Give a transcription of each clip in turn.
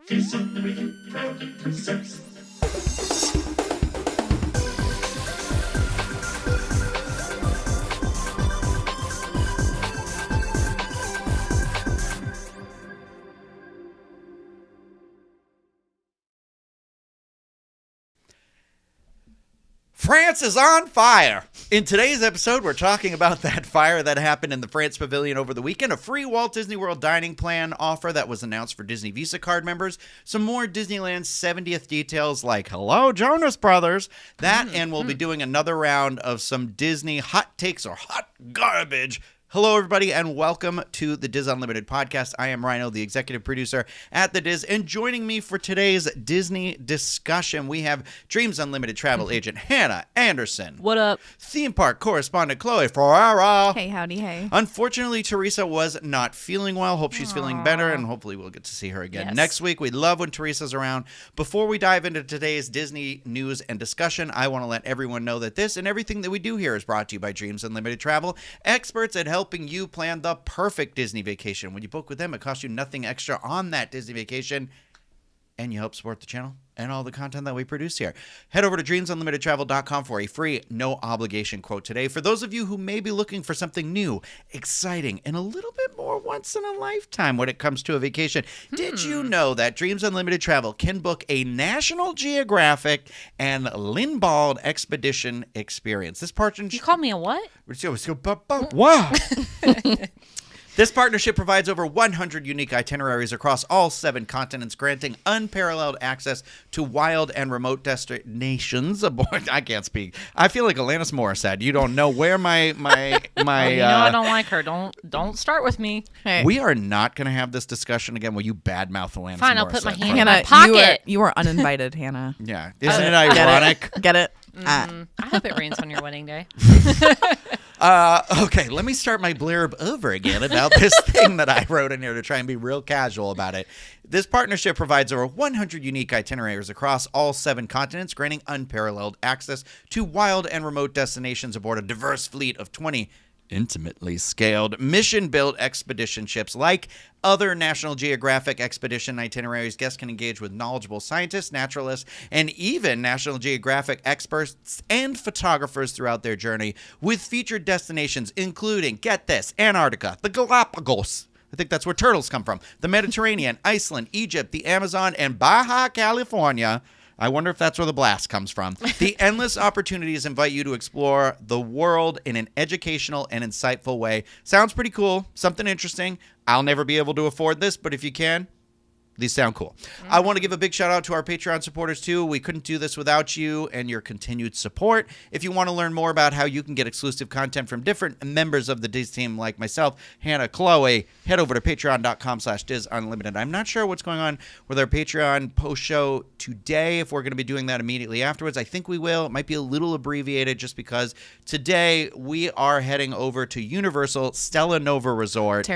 This Unlimited proudly presents. France is on fire. In today's episode, we're talking about that fire that happened in the France Pavilion over the weekend, a free Walt Disney World dining plan offer that was announced for Disney Visa card members, some more Disneyland 70th details like hello, Jonas Brothers, and we'll be doing another round of some Disney hot takes or hot garbage. Hello, everybody, and welcome to the Diz Unlimited podcast. I am Rhino, the executive producer at the Diz, and joining me for today's Disney discussion, we have Dreams Unlimited travel agent Hannah Anderson. What up? Theme park correspondent Chloe Ferrara. Hey, howdy, hey. Unfortunately, Teresa was not feeling well. Hope she's feeling better, and hopefully we'll get to see her again next week. We love when Teresa's around. Before we dive into today's Disney news and discussion, I want to let everyone know that this and everything that we do here is brought to you by Dreams Unlimited Travel, experts at helping you plan the perfect Disney vacation. When you book with them, it costs you nothing extra on that Disney vacation, and you help support the channel and all the content that we produce here. Head over to dreamsunlimitedtravel.com for a free, no obligation quote today. For those of you who may be looking for something new, exciting, and a little bit more once in a lifetime when it comes to a vacation, did you know that Dreams Unlimited Travel can book a National Geographic and Lindblad expedition experience? This partnership. You call me a what? Wow. This partnership provides over 100 unique itineraries across all 7 continents, granting unparalleled access to wild and remote destinations. I can't speak. I feel like Alanis Morissette. You don't know where my you know I don't like her. Don't start with me. Hey. We are not going to have this discussion again where you badmouth Alanis Morissette. Fine, I'll put my hand in Hannah, my pocket. you are uninvited, Hannah. Yeah. Isn't it ironic? Get it? I hope it rains on your wedding day. Okay, let me start my blurb over again about this thing that I wrote in here to try and be real casual about it. This partnership provides over 100 unique itineraries across all 7 continents, granting unparalleled access to wild and remote destinations aboard a diverse fleet of 20 intimately scaled, mission-built expedition ships. Like other National Geographic expedition itineraries, guests can engage with knowledgeable scientists, naturalists, and even National Geographic experts and photographers throughout their journey, with featured destinations including, get this, Antarctica, the Galapagos, I think that's where turtles come from, the Mediterranean, Iceland, Egypt, the Amazon, and Baja California. I wonder if that's where the blast comes from. The endless opportunities invite you to explore the world in an educational and insightful way. Sounds pretty cool. Something interesting. I'll never be able to afford this, but if you can, these sound cool. I want to give a big shout out to our Patreon supporters too. We couldn't do this without you and your continued support. If you want to learn more about how you can get exclusive content from different members of the Diz team like myself, Hannah, Chloe, head over to patreon.com/DizUnlimited. I'm not sure what's going on with our Patreon post show today, if we're going to be doing that immediately afterwards. I think we will. It might be a little abbreviated just because today we are heading over to Universal Stella Nova Resort.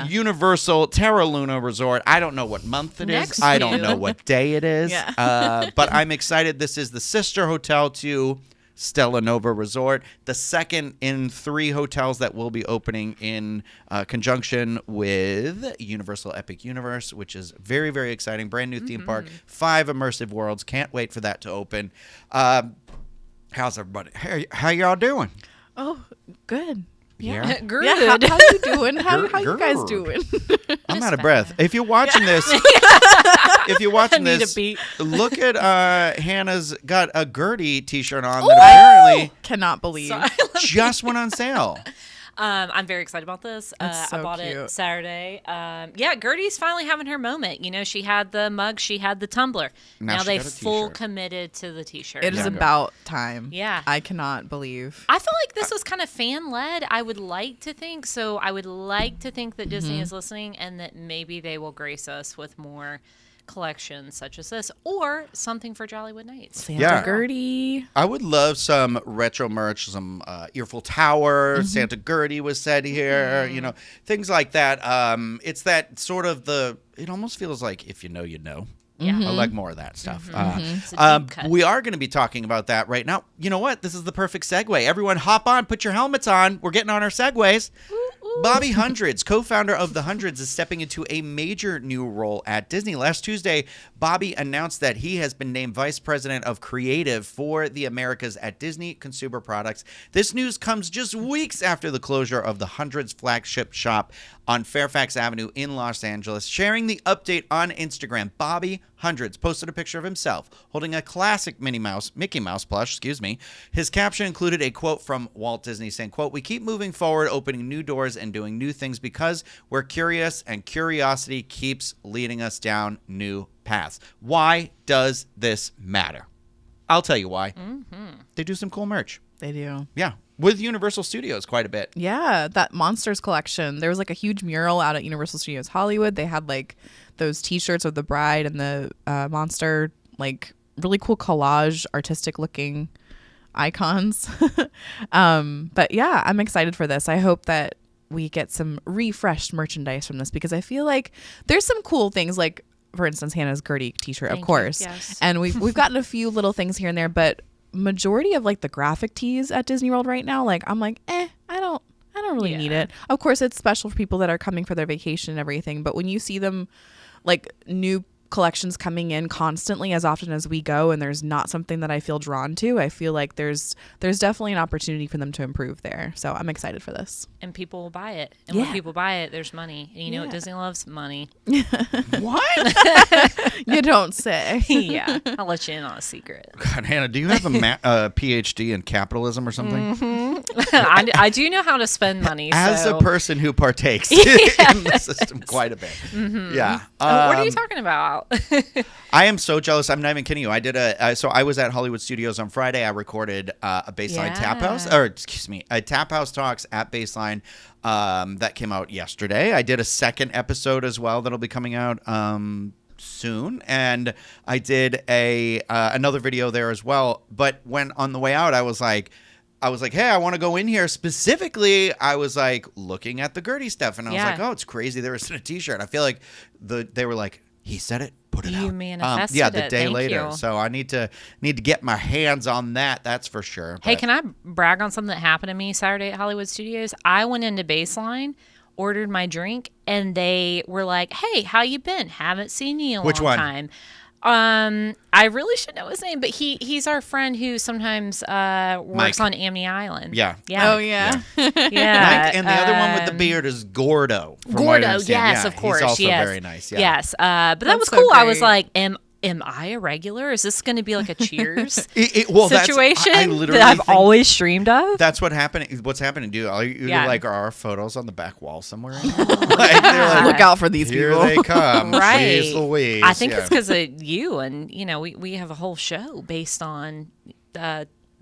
Universal Terra Luna Resort. I don't know what month it is. I don't know what day it is. But I'm excited. This is the sister hotel to Stella Nova Resort, the second in 3 hotels that will be opening in conjunction with Universal Epic Universe, which is very, very exciting. Brand new theme park, 5 immersive worlds. Can't wait for that to open. How's everybody? How y'all doing? Oh, good. Yeah. Good. Yeah, how you doing? How you guys doing? I'm out of breath. If you're watching this, look at Hannah's got a Gertie t-shirt on that apparently Cannot believe. just went on sale. I'm very excited about this. That's so I bought cute. it Saturday. Gertie's finally having her moment. You know, she had the mug, she had the tumbler. Now they got a full t-shirt. committed to the t-shirt. It is about time. Yeah. I cannot believe. I feel like this was kind of fan-led. I would like to think so. I would like to think that Disney is listening and that maybe they will grace us with more collections such as this or something for Jollywood Nights. Santa Gertie. I would love some retro merch, some Earful Tower, Santa Gertie was said here, you know, things like that. It's that sort of it almost feels like if you know, you know. Yeah. I like more of that stuff. It's a deep cut. We are going to be talking about that right now. You know what? This is the perfect segue. Everyone hop on, put your helmets on. We're getting on our segues. Bobby Hundreds, co-founder of the Hundreds, is stepping into a major new role at Disney. Last Tuesday, Bobby announced that he has been named Vice President of Creative for the Americas at Disney Consumer Products. This news comes just weeks after the closure of the Hundreds flagship shop on Fairfax Avenue in Los Angeles. Sharing the update on Instagram, Bobby Hundreds posted a picture of himself holding a classic Mickey Mouse plush, His caption included a quote from Walt Disney saying, quote, "We keep moving forward, opening new doors and doing new things because we're curious and curiosity keeps leading us down new paths." Why does this matter? I'll tell you why. They do some cool merch. They do. Yeah. With Universal Studios quite a bit. Yeah, that Monsters collection. There was like a huge mural out at Universal Studios Hollywood. They had like those T-shirts of the bride and the monster, like really cool collage, artistic looking icons. But yeah, I'm excited for this. I hope that we get some refreshed merchandise from this because I feel like there's some cool things, like for instance Hannah's Gertie T-shirt, of course. Yes. And we've gotten a few little things here and there, but majority of like the graphic tees at Disney World right now, like I'm like, I don't really need it. Of course, it's special for people that are coming for their vacation and everything, but when you see them like new collections coming in constantly as often as we go and there's not something that I feel drawn to, I feel like there's definitely an opportunity for them to improve there. So I'm excited for this. And people will buy it. And when people buy it, there's money. And you know what Disney loves? Money. What? You don't say. Yeah. I'll let you in on a secret. God, Hannah, do you have a PhD in capitalism or something? I do know how to spend money. As so. a person who partakes in the system quite a bit. Yeah. What are you talking about? I am so jealous. I'm not even kidding you. I did so I was at Hollywood Studios on Friday. I recorded a Baseline Tap House, a Tap House Talks at Baseline that came out yesterday. I did a second episode as well that'll be coming out soon, and I did another video there as well. But when on the way out, I was like, hey, I want to go in here. Specifically, I was like looking at the Gertie stuff, and I was like, oh, it's crazy. There was a T-shirt. I feel like they were like, he said it, put it out. You manifested yeah, the it. day Thank later. you. So I need to get my hands on that. That's for sure. Hey, can I brag on something that happened to me Saturday at Hollywood Studios? I went into Baseline, ordered my drink, and they were like, "Hey, how you been? Haven't seen you in a Which long one? time." I really should know his name, but he's our friend who sometimes works Mike. on Amity Island. Yeah. Yeah. Oh yeah. Yeah. Mike, and the other one with the beard is Gordo. from what I Gordo, understand. yes, Yeah, of course. He's also yes. very nice. Yeah. Yes. But that That's was so cool. I was great. like, am I a regular? Is this going to be like a Cheers Well, situation I literally that I've think always streamed of? that's what's happening. Do you Yeah. like our photos on the back wall somewhere? Like, they're like, Look out for these here people. they come. Right. Jeez Louise. I think Yeah. it's because of you, and we have a whole show based on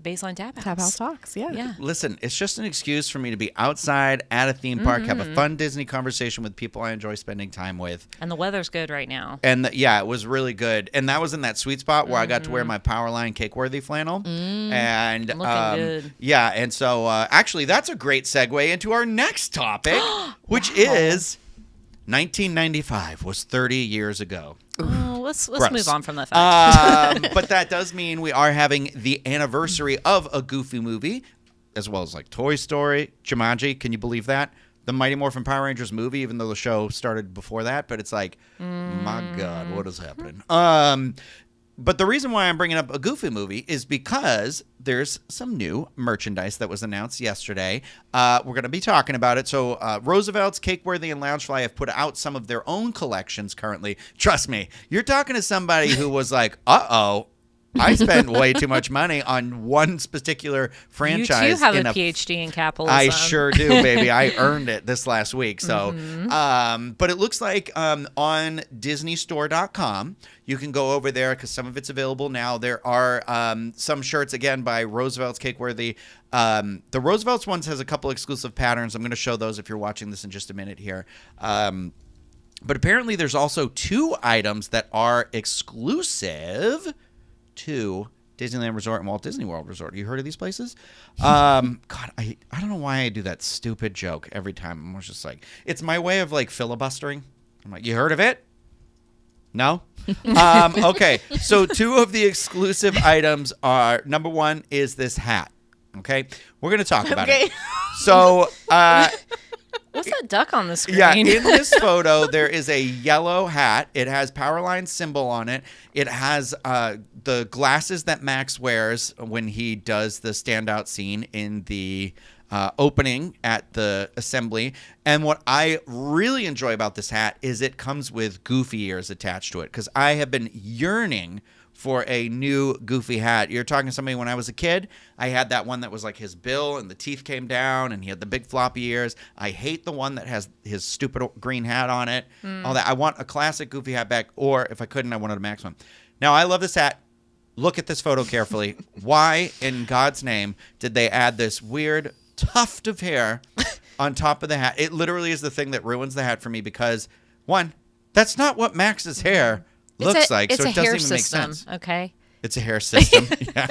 Baseline Tap House. Tap House Talks. Yeah. Yeah. Listen, it's just an excuse for me to be outside at a theme park, have a fun Disney conversation with people I enjoy spending time with. And the weather's good right now. And it was really good. And that was in that sweet spot where I got to wear my Powerline Cakeworthy flannel. And Looking good. yeah, and so actually that's a great segue into our next topic, which is 1995 was 30 years ago. Oh, let's Gross. move on from the fact. But that does mean we are having the anniversary of a Goofy movie, as well as like Toy Story, Jumanji. Can you believe that? The Mighty Morphin Power Rangers movie, even though the show started before that. But it's like, my God, what is happening? But the reason why I'm bringing up a Goofy movie is because there's some new merchandise that was announced yesterday. We're going to be talking about it. So Roosevelt's, Cakeworthy, and Loungefly have put out some of their own collections currently. Trust me, you're talking to somebody who was like, uh-oh, I spent way too much money on one particular franchise. You too have a PhD in capitalism. I sure do, baby. I earned it this last week. So, but it looks like on DisneyStore.com, you can go over there because some of it's available now. There are some shirts, again, by Roosevelt's, Cakeworthy. The Roosevelt's ones has a couple exclusive patterns. I'm going to show those if you're watching this in just a minute here. But apparently there's also 2 items that are exclusive to Disneyland Resort and Walt Disney World Resort. You heard of these places? God, I don't know why I do that stupid joke every time. I'm just like, it's my way of like filibustering. I'm like, you heard of it? No? Okay, so 2 of the exclusive items are, number 1 is this hat. Okay? We're going to talk about it. So, What's that duck on the screen? Yeah, in this photo, there is a yellow hat. It has Powerline symbol on it. It has the glasses that Max wears when he does the standout scene in the opening at the assembly. And what I really enjoy about this hat is it comes with Goofy ears attached to it, because I have been yearning for a new Goofy hat. You're talking to somebody when I was a kid. I had that one that was like his bill and the teeth came down and he had the big floppy ears. I hate the one that has his stupid green hat on it. All that. I want a classic Goofy hat back, or if I couldn't, I wanted a Max one. Now, I love this hat. Look at this photo carefully. Why in God's name did they add this weird tuft of hair on top of the hat? It literally is the thing that ruins the hat for me, because, one, that's not what Max's hair looks like, so it doesn't even make sense. Okay. It's a hair system. Yeah.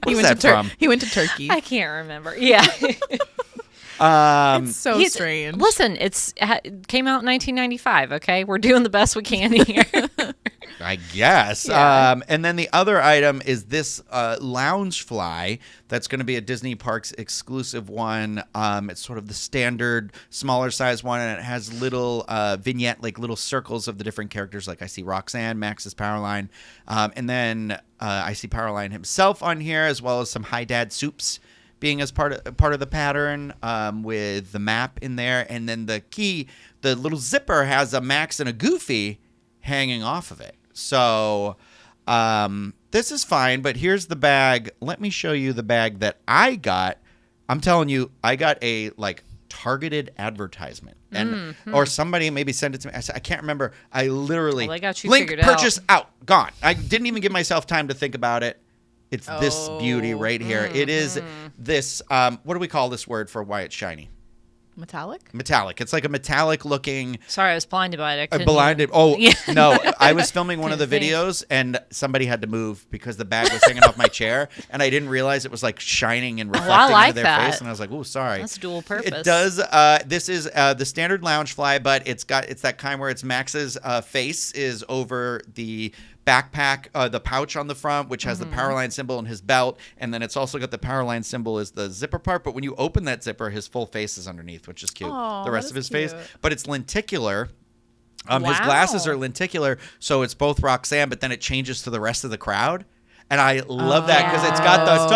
What's that from? He went to Turkey. I can't remember. Yeah. It's so strange. Listen, it came out in 1995. Okay, we're doing the best we can here. I guess. Yeah. And then the other item is this Loungefly that's going to be a Disney Parks exclusive one. It's sort of the standard smaller size one, and it has little vignette, like little circles of the different characters. Like I see Roxanne, Max's Powerline, and then I see Powerline himself on here, as well as some Hi Dad Soups being as part of the pattern, with the map in there, and then the little zipper has a Max and a Goofy hanging off of it. So this is fine, but here's the bag. Let me show you the bag that I got. I'm telling you, I got a targeted advertisement, and or somebody maybe sent it to me. I can't remember. I literally they got you link figured purchase out, gone. I didn't even give myself time to think about it. It's this beauty right here. It is this. What do we call this word for why it's shiny? Metallic? Metallic. It's like a metallic looking. Sorry, I was blinded by it. Blinded. Oh, Yeah. no. I was filming one of the videos and somebody had to move because the bag was hanging off my chair, and I didn't realize it was like shining and reflecting into their face. And I was like, oh, sorry. That's dual purpose. It does. This is the standard Loungefly, but it's that kind where it's Max's face is over the backpack, the pouch on the front, which has the Powerline symbol in his belt, and then it's also got the Powerline symbol as the zipper part. But when you open that zipper, his full face is underneath, which is cute. Aw, the rest of his face, but it's lenticular. His Wow. glasses are lenticular, so it's both Roxanne, but then it changes to the rest of the crowd. And I love that because it's got the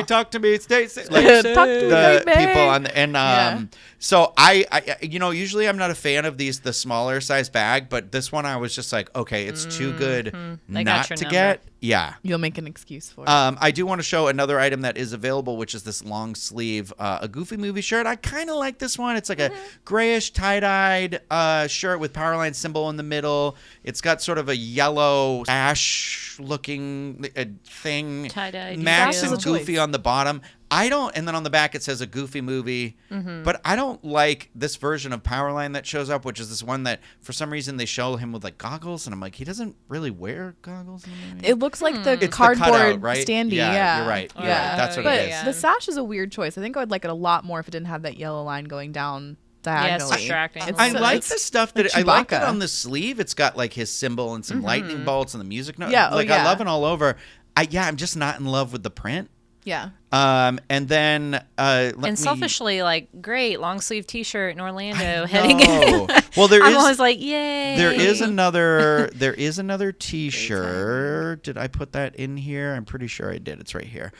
talk to me, stay like Talk to me, the baby. people on the, and so I usually I'm not a fan of the smaller size bag, but this one I was just like, okay, it's too good They not got your to number. get. Yeah. You'll make an excuse for it. I do want to show another item that is available, which is this long sleeve, a Goofy Movie shirt. I kind of like this one. It's like a grayish tie-dyed shirt with Powerline symbol in the middle. It's got sort of a yellow ash-looking thing. Tie-dyed. Max Fashion and is a Goofy choice. on the bottom. And then on the back it says a Goofy Movie. But I don't like this version of Powerline that shows up, which is this one that for some reason they show him with like goggles, and I'm like, he doesn't really wear goggles in the movie. It looks like the It's the cardboard cutout, right? standee. Yeah, Yeah, you're right. You're Yeah. right. That's what But it is. the sash is a weird choice. I think I would like it a lot more if it didn't have that yellow line going down diagonally. distracting. I like it's the stuff that like I like it Chewbacca. on the sleeve. It's got like his symbol and some lightning bolts and the music note. Yeah, I yeah. love it all over. I'm just not in love with the print. Yeah. And then And selfishly, great long sleeve T-shirt in Orlando, heading in. Well, there I'm is always like, yay. there is another T-shirt. Did I put that in here? I'm pretty sure I did. It's right here.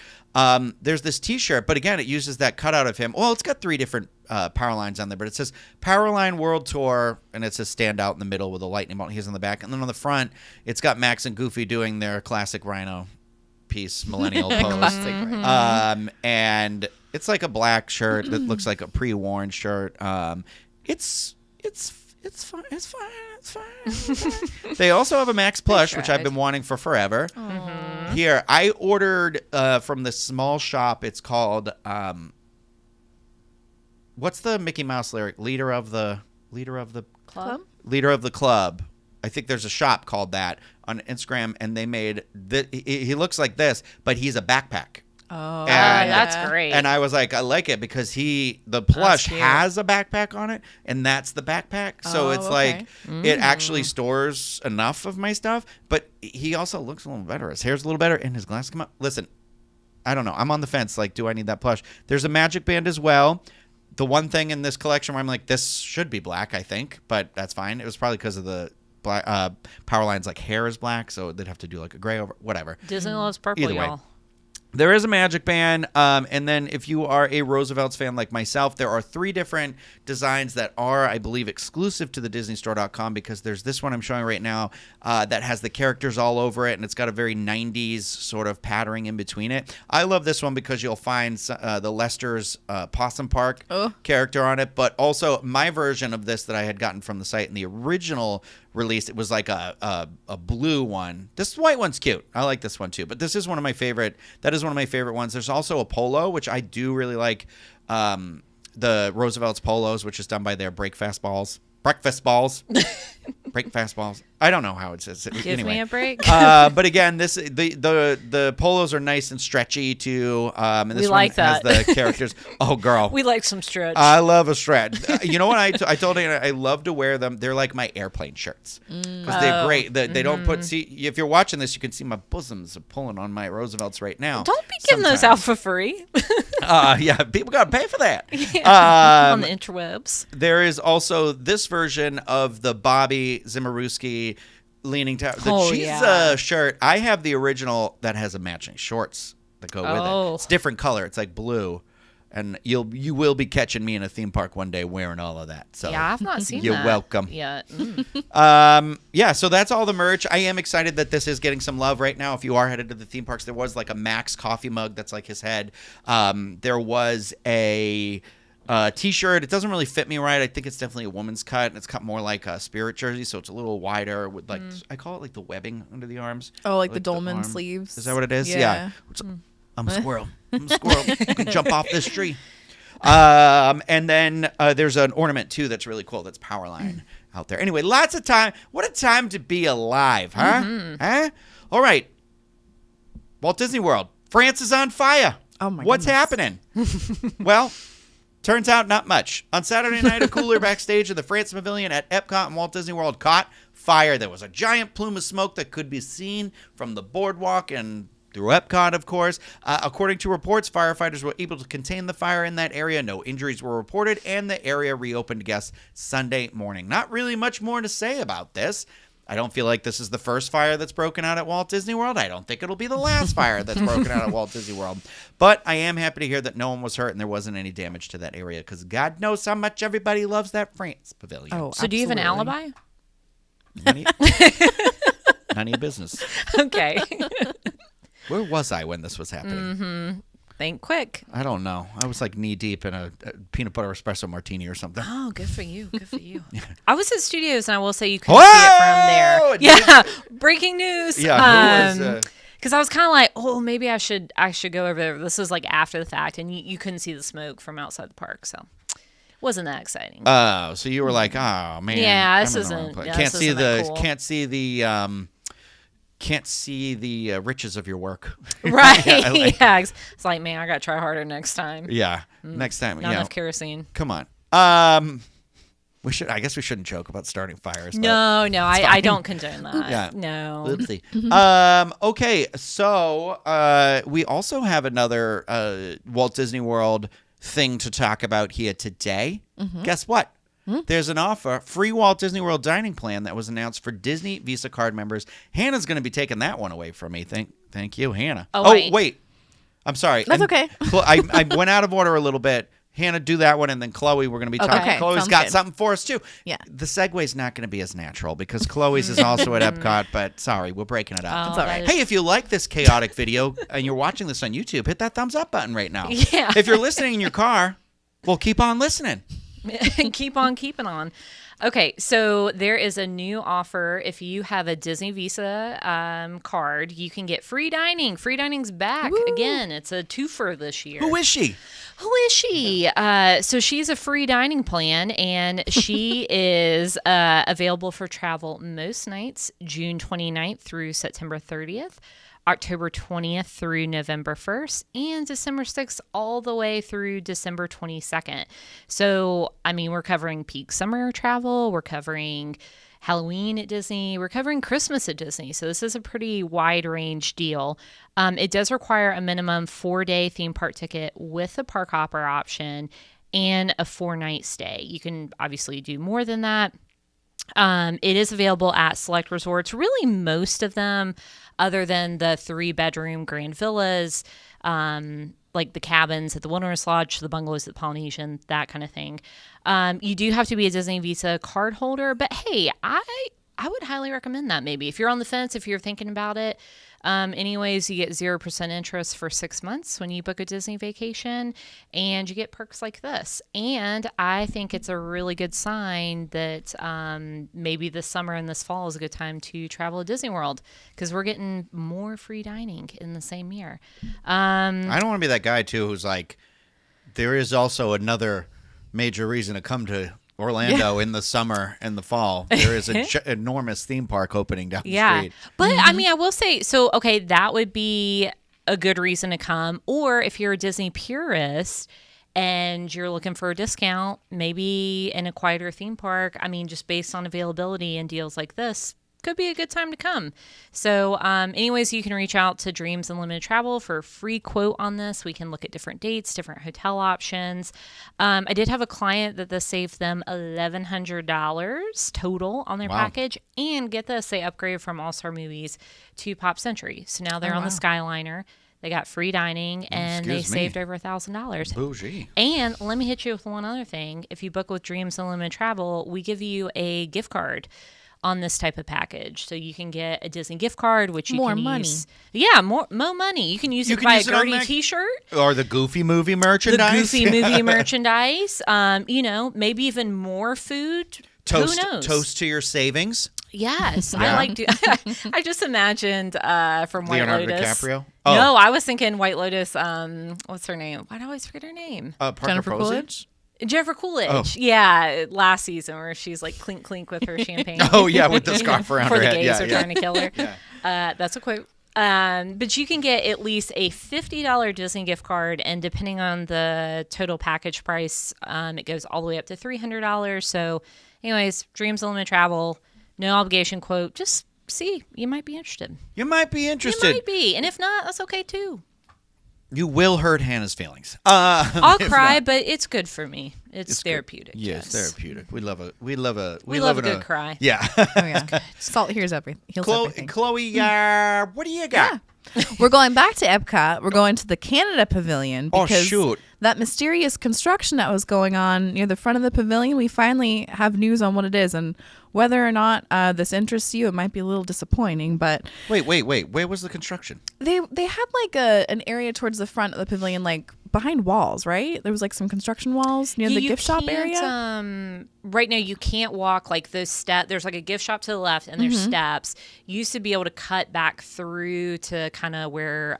There's this T-shirt, but again, it uses that cutout of him. Well, it's got 3 different power lines on there, but it says Powerline World Tour, and it says stand out in the middle with a lightning bolt. He's on the back, and then on the front, it's got Max and Goofy doing their classic Rhino piece millennial pose. Classic, right. And it's like a black shirt that looks like a pre-worn shirt. It's fine. It's fine. They also have a Max plush, which I've been wanting for forever. Here, I ordered from the small shop. It's called what's the Mickey Mouse lyric? Leader of the Club? Leader of the Club. I think there's a shop called that on Instagram, and they made he looks like this, but he's a backpack. Oh, And- That's great. And I was like, I like it because the plush cute. has a backpack on it, and that's the backpack. So Oh, it's okay. like it actually stores enough of my stuff, but he also looks a little better. His hair's a little better, and his glasses come out. Listen, I don't know. I'm on the fence. Like, do I need that plush? There's a magic band as well. the one thing in this collection where I'm like, this should be black, I think, but that's fine. It was probably because of the black, Powerline's like hair is black, so they'd have to do like a gray over, whatever. Disney loves purple, Either way. y'all. There is a Magic Band, and then if you are a Roosevelt's fan like myself, there are 3 different designs that are, I believe, exclusive to the DisneyStore.com, because there's this one I'm showing right now that has the characters all over it, and it's got a very 90s sort of patterning in between it. I love this one because you'll find the Lester's Possum Park character on it, but also my version of this that I had gotten from the site in the original release, it was like a blue one. This white one's cute. I like this one too, but this is one of my favorite. That is one of my favorite ones. There's also a polo, which I do really like. The Roosevelt's polos, which is done by their Breakfast Balls. Breakfast Balls. I don't know how it says it. Give Anyway. me a break. But again, the polos are nice and stretchy too. And this We one like has that. the characters. Oh, girl. We like some stretch. I love a stretch. You know what? I told you I love to wear them. They're like my airplane shirts because they're great. They don't put. See, if you're watching this, you can see my bosoms are pulling on my Roosevelt's right now. Don't be giving those out for free Yeah, people got to pay for that. on the interwebs. There is also this version of the Bobby Zimmerowski leaning tower. The Oh, cheese yeah. shirt. I have the original that has a matching shorts that go with Oh. it. It's different color. It's like blue. And you will be catching me in a theme park one day wearing all of that. So Yeah, I've not seen you're that welcome. yet. Yeah, so that's all the merch. I am excited that this is getting some love right now. If you are headed to the theme parks, there was like a Max coffee mug that's like his head. There was a T-shirt. It doesn't really fit me right. I think it's definitely a woman's cut, and it's cut more like a Spirit jersey, so it's a little wider with like I call it like the webbing under the arms. Oh, like the arm. dolman sleeves. Is that what it is? Yeah. I'm a squirrel. I'm a squirrel. I can jump off this tree. And then there's an ornament too that's really cool. That's Powerline out there. Anyway, lots of time. What a time to be alive, huh? Huh? All right. Walt Disney World. France is on fire. Oh my What's goodness. happening? Well, turns out not much. On Saturday night, a cooler backstage of the France Pavilion at Epcot and Walt Disney World caught fire. There was a giant plume of smoke that could be seen from the boardwalk and through Epcot, of course. According to reports, firefighters were able to contain the fire in that area. No injuries were reported, and the area reopened to guests Sunday morning. Not really much more to say about this. I don't feel like this is the first fire that's broken out at Walt Disney World. I don't think it'll be the last fire that's broken out at Walt Disney World. But I am happy to hear that no one was hurt and there wasn't any damage to that area, because God knows how much everybody loves that France Pavilion. Oh, So do you have an absolutely. alibi? None of your business. Okay. Where was I when this was happening? Think quick. I don't know. I was like knee deep in a peanut butter espresso martini or something. Oh, good for you. Good for you. I was at Studios, and I will say you couldn't see it from there. Whoa! Yeah. Breaking news. Yeah. Who was, Because I was kind of like, oh, maybe I should go over there. This was like after the fact, and you couldn't see the smoke from outside the park, so wasn't that exciting. Oh, so you were like, oh man. Yeah, this I'm in the wrong isn't- place. yeah, Can't this see isn't that cool. can't see the riches of your work. Right. Yeah, Yeah. It's like, man, I got to try harder next time. Yeah. Next time. Not Yeah. enough kerosene. Come on. We should. I guess we shouldn't joke about starting fires. but- No, I don't condone that. Yeah. No. Oopsie. Okay, so we also have another Walt Disney World thing to talk about here today. Guess what? There's an offer, free Walt Disney World dining plan that was announced for Disney Visa card members. Hannah's going to be taking that one away from me. Thank you, Hannah. Oh, wait. wait. I'm sorry. That's okay. I went out of order a little bit. Hannah, do that one, and then Chloe, we're going to be talking. Okay, Chloe's sounds got good. something for us, too. Yeah. The segue's not going to be as natural because Chloe's is also at Epcot, but sorry, we're breaking it up. Oh, It's all right. that is- Hey, if you like this chaotic video and you're watching this on YouTube, hit that thumbs up button right now. Yeah. If you're listening in your car, well, keep on listening. Keep on keeping on. Okay, so there is a new offer. If you have a Disney Visa card, you can get free dining. Free dining's back again. It's a twofer this year. Who is she? Who is she? So she's a free dining plan, and she is available for travel most nights, June 29th through September 30th. October 20th through November 1st, and December 6th all the way through December 22nd. So, I mean, we're covering peak summer travel. We're covering Halloween at Disney. We're covering Christmas at Disney. So this is a pretty wide range deal. It does require a minimum 4-day theme park ticket with a park hopper option. and a 4-night stay. You can obviously do more than that. It is available at select resorts, really most of them, other than the 3-bedroom grand villas, like the cabins at the Wilderness Lodge, the bungalows at the Polynesian, that kind of thing. You do have to be a Disney Visa card holder, but hey, I would highly recommend that maybe. If you're on the fence, if you're thinking about it. Anyways, you get 0% interest for 6 months when you book a Disney vacation, and you get perks like this. And I think it's a really good sign that maybe this summer and this fall is a good time to travel to Disney World, because we're getting more free dining in the same year. I don't want to be that guy, too, who's like, there is also another major reason to come to Orlando in the summer and the fall. There is an enormous theme park opening down the street. But I mean, I will say, so, okay, that would be a good reason to come. Or if you're a Disney purist and you're looking for a discount, maybe in a quieter theme park, I mean, just based on availability and deals like this, could be a good time to come. So anyways, you can reach out to Dreams Unlimited Travel for a free quote on this. We can look at different dates, different hotel options. I did have a client that this saved them $1,100 total on their package. And get this, they upgraded from All-Star Movies to Pop Century. So now they're on the Skyliner. They got free dining, and they saved over $1,000. Bougie. And let me hit you with one other thing. If you book with Dreams Unlimited Travel, we give you a gift card on this type of package. So you can get a Disney gift card, which you can use. Yeah, more money. You can use it to buy a Gertie t-shirt. Or the Goofy movie merchandise. The Goofy movie merchandise. You know, maybe even more food. Who knows? Toast to your savings. Yes. I like to. I just imagined from White Leonardo Lotus. DiCaprio? Oh. No, I was thinking White Lotus. What's her name? Why do I always forget her name? Jennifer Coolidge? Jennifer Coolidge, yeah, last season where she's like clink clink with her champagne. Oh yeah, with the scarf around her head. Before the gays are trying to kill her. Yeah. That's a quote. But you can get at least a $50 Disney gift card, and depending on the total package price, it goes all the way up to $300. So, anyways, Dreams Unlimited Travel, no obligation quote. Just see, you might be interested. You might be interested. You might be, and if not, that's okay too. You will hurt Hannah's feelings. I'll cry, but it's good for me. It's therapeutic. Yes, therapeutic. We love a good cry. Yeah. Oh yeah. Salt heals everything. Chloe, what do you got? Yeah. We're going back to Epcot. We're going to the Canada Pavilion because that mysterious construction that was going on near the front of the pavilion, we finally have news on what it is. And whether or not this interests you, it might be a little disappointing, but... Wait. Where was the construction? They had like an area towards the front of the pavilion, like behind walls, right? There was like some construction walls near the gift shop area. Right now, you can't walk like those steps. There's like a gift shop to the left, and there's steps. You used to be able to cut back through to kind of where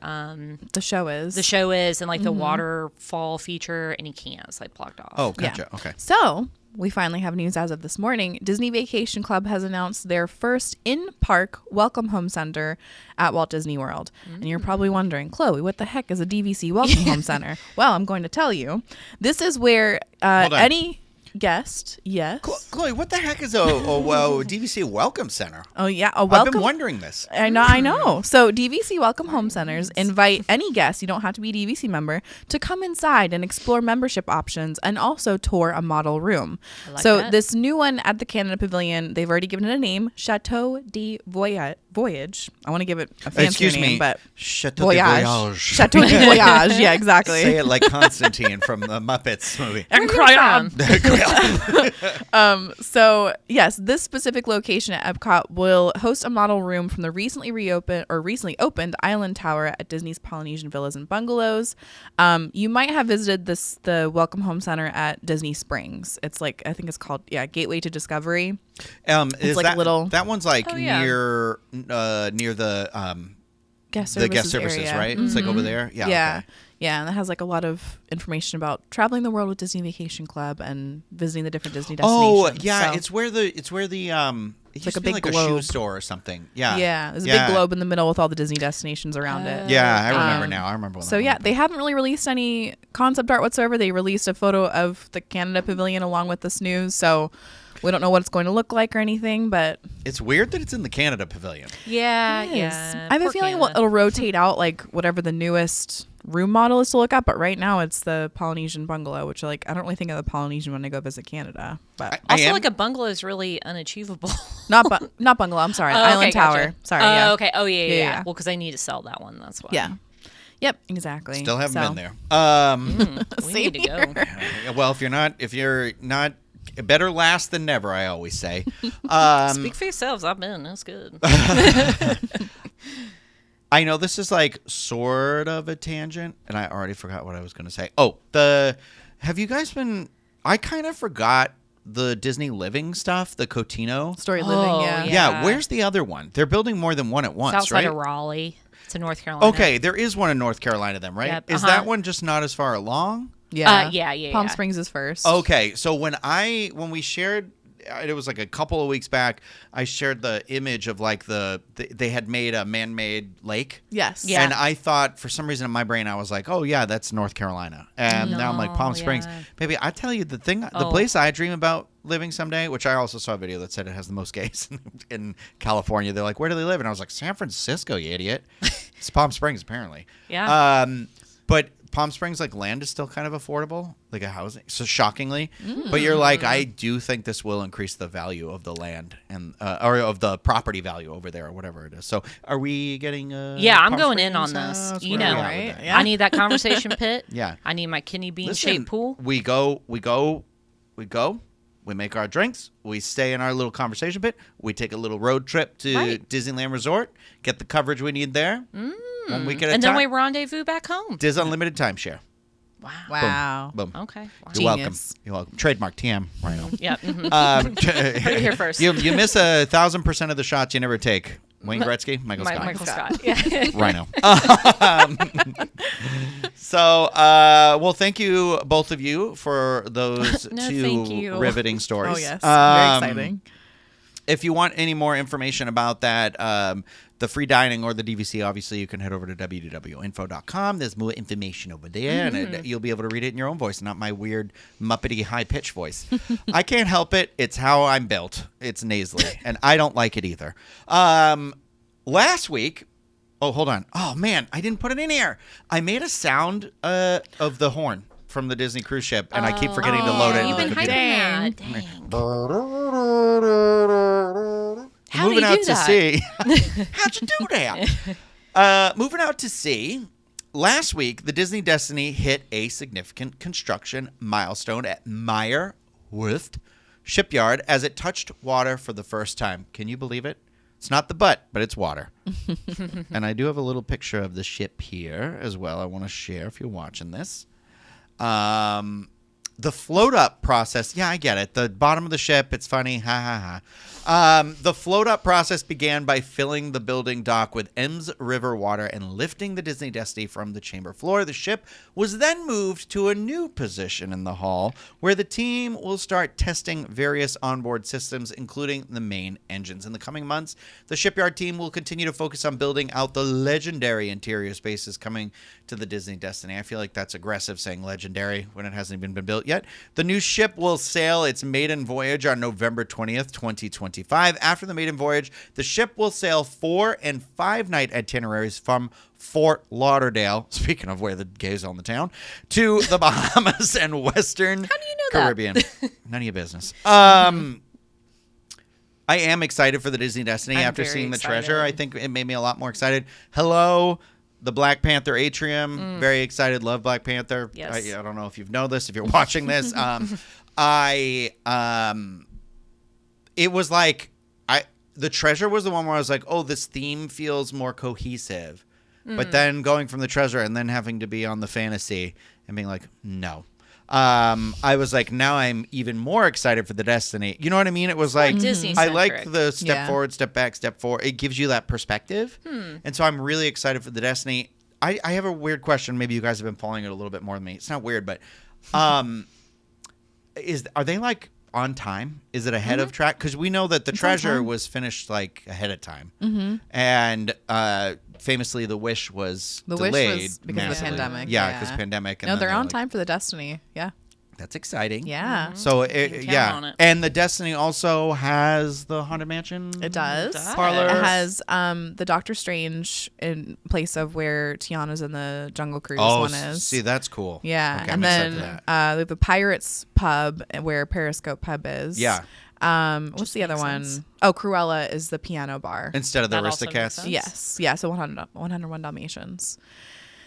the show is. The show is, and like the waterfall feature, and you can't. It's like blocked off. Oh, gotcha. Yeah. Okay. So we finally have news as of this morning. Disney Vacation Club has announced their first in-park Welcome Home Center at Walt Disney World. And you're probably wondering, Chloe, what the heck is a DVC Welcome Home Center? Well, I'm going to tell you. This is where any guest, yes. Chloe, what the heck is a DVC Welcome Center? Oh, yeah. A welcome. I've been wondering this. I know. So DVC Welcome Home Centers invite any guest, you don't have to be a DVC member, to come inside and explore membership options and also tour a model room. This new one at the Canada Pavilion, they've already given it a name, Chateau de Voyage. I want to give it a fancier name, but Chateau de Voyage. Chateau de Voyage. Yeah, exactly. Say it like Constantine from the Muppets movie. And Crayon. So yes, this specific location at Epcot will host a model room from the recently opened Island Tower at Disney's Polynesian Villas and Bungalows. You might have visited the Welcome Home Center at Disney Springs. It's like, I think it's called Gateway to Discovery. It's like that one's like near the guest services, area. Right? It's like over there. Yeah. Okay. Yeah, and that has like a lot of information about traveling the world with Disney Vacation Club and visiting the different Disney destinations. Oh, yeah, so, it's where the it's like a big globe. Shoe store or something. Yeah. Yeah, there's a big globe in the middle with all the Disney destinations around it. Yeah, I remember now. I remember. So yeah, they haven't really released any concept art whatsoever. They released a photo of the Canada Pavilion along with this news. So We don't know what it's going to look like or anything, but It's weird that it's in the Canada Pavilion. Yeah, it is. yeah. I have a Poor feeling Canada. it'll rotate out like whatever the newest room model is to look at. But right now, it's the Polynesian bungalow, which I don't really think of the Polynesian when I go visit Canada. But I Also, am- like a bungalow is really unachievable. not bungalow. I'm sorry, Oh, Island okay, Tower. gotcha. Sorry. Oh, yeah. okay. Oh, yeah, yeah. Yeah, yeah. yeah. Well, because I need to sell that one. That's why. Yeah. Yep. Exactly. Still haven't So- been there. We Same need to go. Well, if you're not better last than never, I always say. Speak for yourselves. I've been. That's good. I know this is like sort of a tangent, and I already forgot what I was going to say. Oh, have you guys been? I kind of forgot the Disney Living stuff, the Cotino. Story living. Oh, Yeah. yeah. Yeah, where's the other one? They're building more than one at It's once, outside right? of Raleigh. It's in North Carolina. Okay, there is one in North Carolina then, right? Yep, Is uh-huh. that one just not as far along? Yeah. Yeah. Palm yeah. Springs is first. Okay, so when we shared, it was like a couple of weeks back, I shared the image of like they had made a man-made lake. Yes. Yeah. And I thought, for some reason in my brain, I was like, oh, yeah, that's North Carolina. And now I'm like, Palm No, Springs. yeah. Baby, I tell you, the Oh. place I dream about living someday, which I also saw a video that said it has the most gays in California. They're like, where do they live? And I was like, San Francisco, you idiot. It's Palm Springs, apparently. Yeah. But Palm Springs, like, land is still kind of affordable, like a housing. So shockingly, but you're like, I do think this will increase the value of the land and or of the property value over there or whatever it is. So, are we getting? Yeah, I'm Palm going in Springs on this. house? You Where are know, we at with right? that? Yeah. I need that conversation pit. Yeah. I need my kidney bean Listen, shaped pool. We go. We make our drinks. We stay in our little conversation pit. We take a little road trip to Right. Disneyland Resort. Get the coverage we need there. 1 week at a And time. then we rendezvous back home. Diz Unlimited timeshare. Wow. Wow. Boom. Okay. Wow. You're welcome. Genius. You're welcome. Trademark TM. Rhino. Yeah. mhm. Heard it here first. You miss 1,000% of the shots you never take. Wayne Gretzky, Michael Scott. Michael Scott. Yeah. Rhino. So, well, thank you, both of you, for those No, two thank you. riveting stories. Oh yes. Very exciting. If you want any more information about that, the free dining or the DVC, obviously, you can head over to WDWinfo.com. There's more information over there, and you'll be able to read it in your own voice, not my weird, muppety, high-pitched voice. I can't help it. It's how I'm built. It's nasally, and I don't like it either. Last week, oh, hold on. Oh, man, I didn't put it in here. I made a sound of the horn from the Disney cruise ship, and I keep forgetting to load it. You've into been the hyping computer. that. Dang. How do Moving you out do to that? sea. How'd you do that? Moving out to sea. Last week, the Disney Destiny hit a significant construction milestone at Meyer Werft Shipyard as it touched water for the first time. Can you believe it? It's not the butt, but it's water. And I do have a little picture of the ship here as well. I want to share if you're watching this. The float up process. Yeah, I get it. The bottom of the ship. It's funny. Ha ha ha. The float up process began by filling the building dock with Ems River water and lifting the Disney Destiny from the chamber floor. The ship was then moved to a new position in the hall where the team will start testing various onboard systems, including the main engines. In the coming months, the shipyard team will continue to focus on building out the legendary interior spaces coming to the Disney Destiny. I feel like that's aggressive saying legendary when it hasn't even been built yet. The new ship will sail its maiden voyage on November 20th, 2025. After the maiden voyage, the ship will sail 4- and 5-night itineraries from Fort Lauderdale, speaking of where the gays own the town, to the Bahamas and Western How do you know that? Caribbean. None of your business. I am excited for the Disney Destiny I'm after very seeing the excited. treasure. I think it made me a lot more excited. Hello, the Black Panther atrium. Very excited. Love Black Panther. Yes. I don't know if you've known this, if you're watching this. It was like the treasure was the one where I was like, oh, this theme feels more cohesive. But then going from the treasure and then having to be on the fantasy and being like, no. I was like, now I'm even more excited for the Destiny. You know what I mean? It was like, I like Disney-centric. the step Yeah. forward, step back, step forward. It gives you that perspective. And so I'm really excited for the Destiny. I have a weird question. Maybe you guys have been following it a little bit more than me. It's not weird, but are they like on time? Is it ahead of track? Because we know that the treasure was finished like ahead of time. And famously, the Wish was The Wish delayed was because of the massively. pandemic, Yeah, yeah. because pandemic. And No, then they're on like, time for the Destiny. Yeah. That's exciting. Yeah. So can count on it. and the Destiny also has the Haunted Mansion. It does. Parlor. It has the Doctor Strange in place of where Tiana's in the Jungle Cruise one is. See, that's cool. Yeah. Okay, and I'm excited then for that. they have the Pirates pub where Periscope Pub is. Yeah. What's the other makes one? sense. Oh, Cruella is the piano bar. Instead of the That also makes Aristocats. sense. Yes. Yeah. So 101 Dalmatians.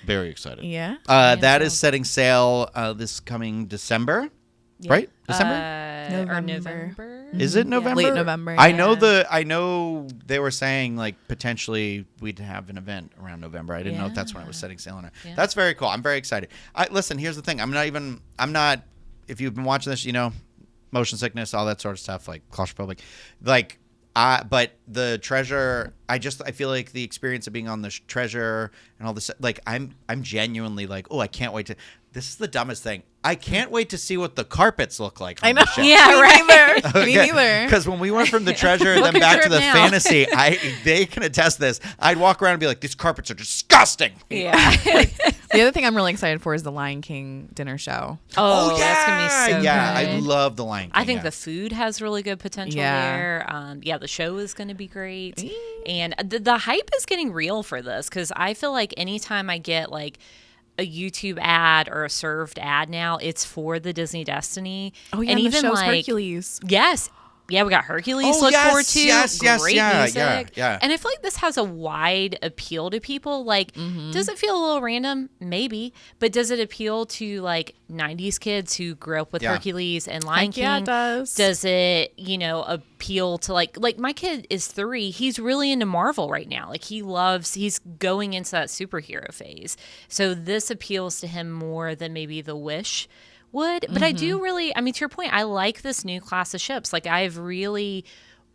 Very excited. Yeah. That is setting sail this coming December, right? December. Or November. November. Is it November? Late November. I yeah. know they were saying like potentially we'd have an event around November. I didn't know if that's when it was setting sail on it. Yeah. That's very cool. I'm very excited. Listen, here's the thing. I'm not if you've been watching this, motion sickness, all that sort of stuff, like claustrophobic. Like but the Treasure, I feel like the experience of being on the Treasure and all this, like I'm genuinely like, oh, I can't wait to. This is the dumbest thing. I can't wait to see what the carpets look like. On I know. The ship. Yeah, right. Me neither. Because when we went from the Treasure and Look then back at to the now. Fantasy, they can attest this. I'd walk around and be like, these carpets are disgusting. Yeah. The other thing I'm really excited for is the Lion King dinner show. Oh, that's gonna be so yeah. good. I love the Lion King. I think yeah. the food has really good potential Yeah. there. The show is going to be great. And the hype is getting real for this because I feel like anytime I get like a YouTube ad or a served ad now, it's for the Disney Destiny. Oh yeah, and the even show's like Hercules. Yes. Yeah, we got Hercules Oh, to look yes, forward to. yes, Great yeah, music. yeah. And I feel like this has a wide appeal to people. Like, does it feel a little random? Maybe. But does it appeal to like 90s kids who grew up with Yeah. Hercules and Lion Heck King? yeah, it does. Does it, appeal to like my kid is 3. He's really into Marvel right now. Like he's going into that superhero phase. So this appeals to him more than maybe The Wish would. But I do really, to your point, I like this new class of ships. Like I've really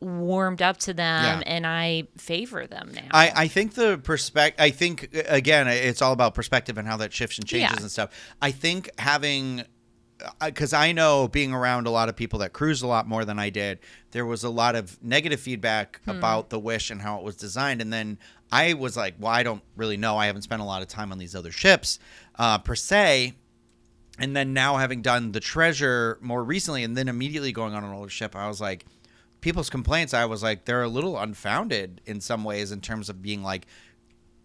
warmed up to them and I favor them now. I think again, it's all about perspective and how that shifts and changes Yeah. and stuff. I think having, because I know being around a lot of people that cruise a lot more than I did, there was a lot of negative feedback about the Wish and how it was designed. And then I was like, well, I don't really know. I haven't spent a lot of time on these other ships per se. And then now having done the Treasure more recently and then immediately going on an older ship, I was like, people's complaints, I was like, they're a little unfounded in some ways in terms of being like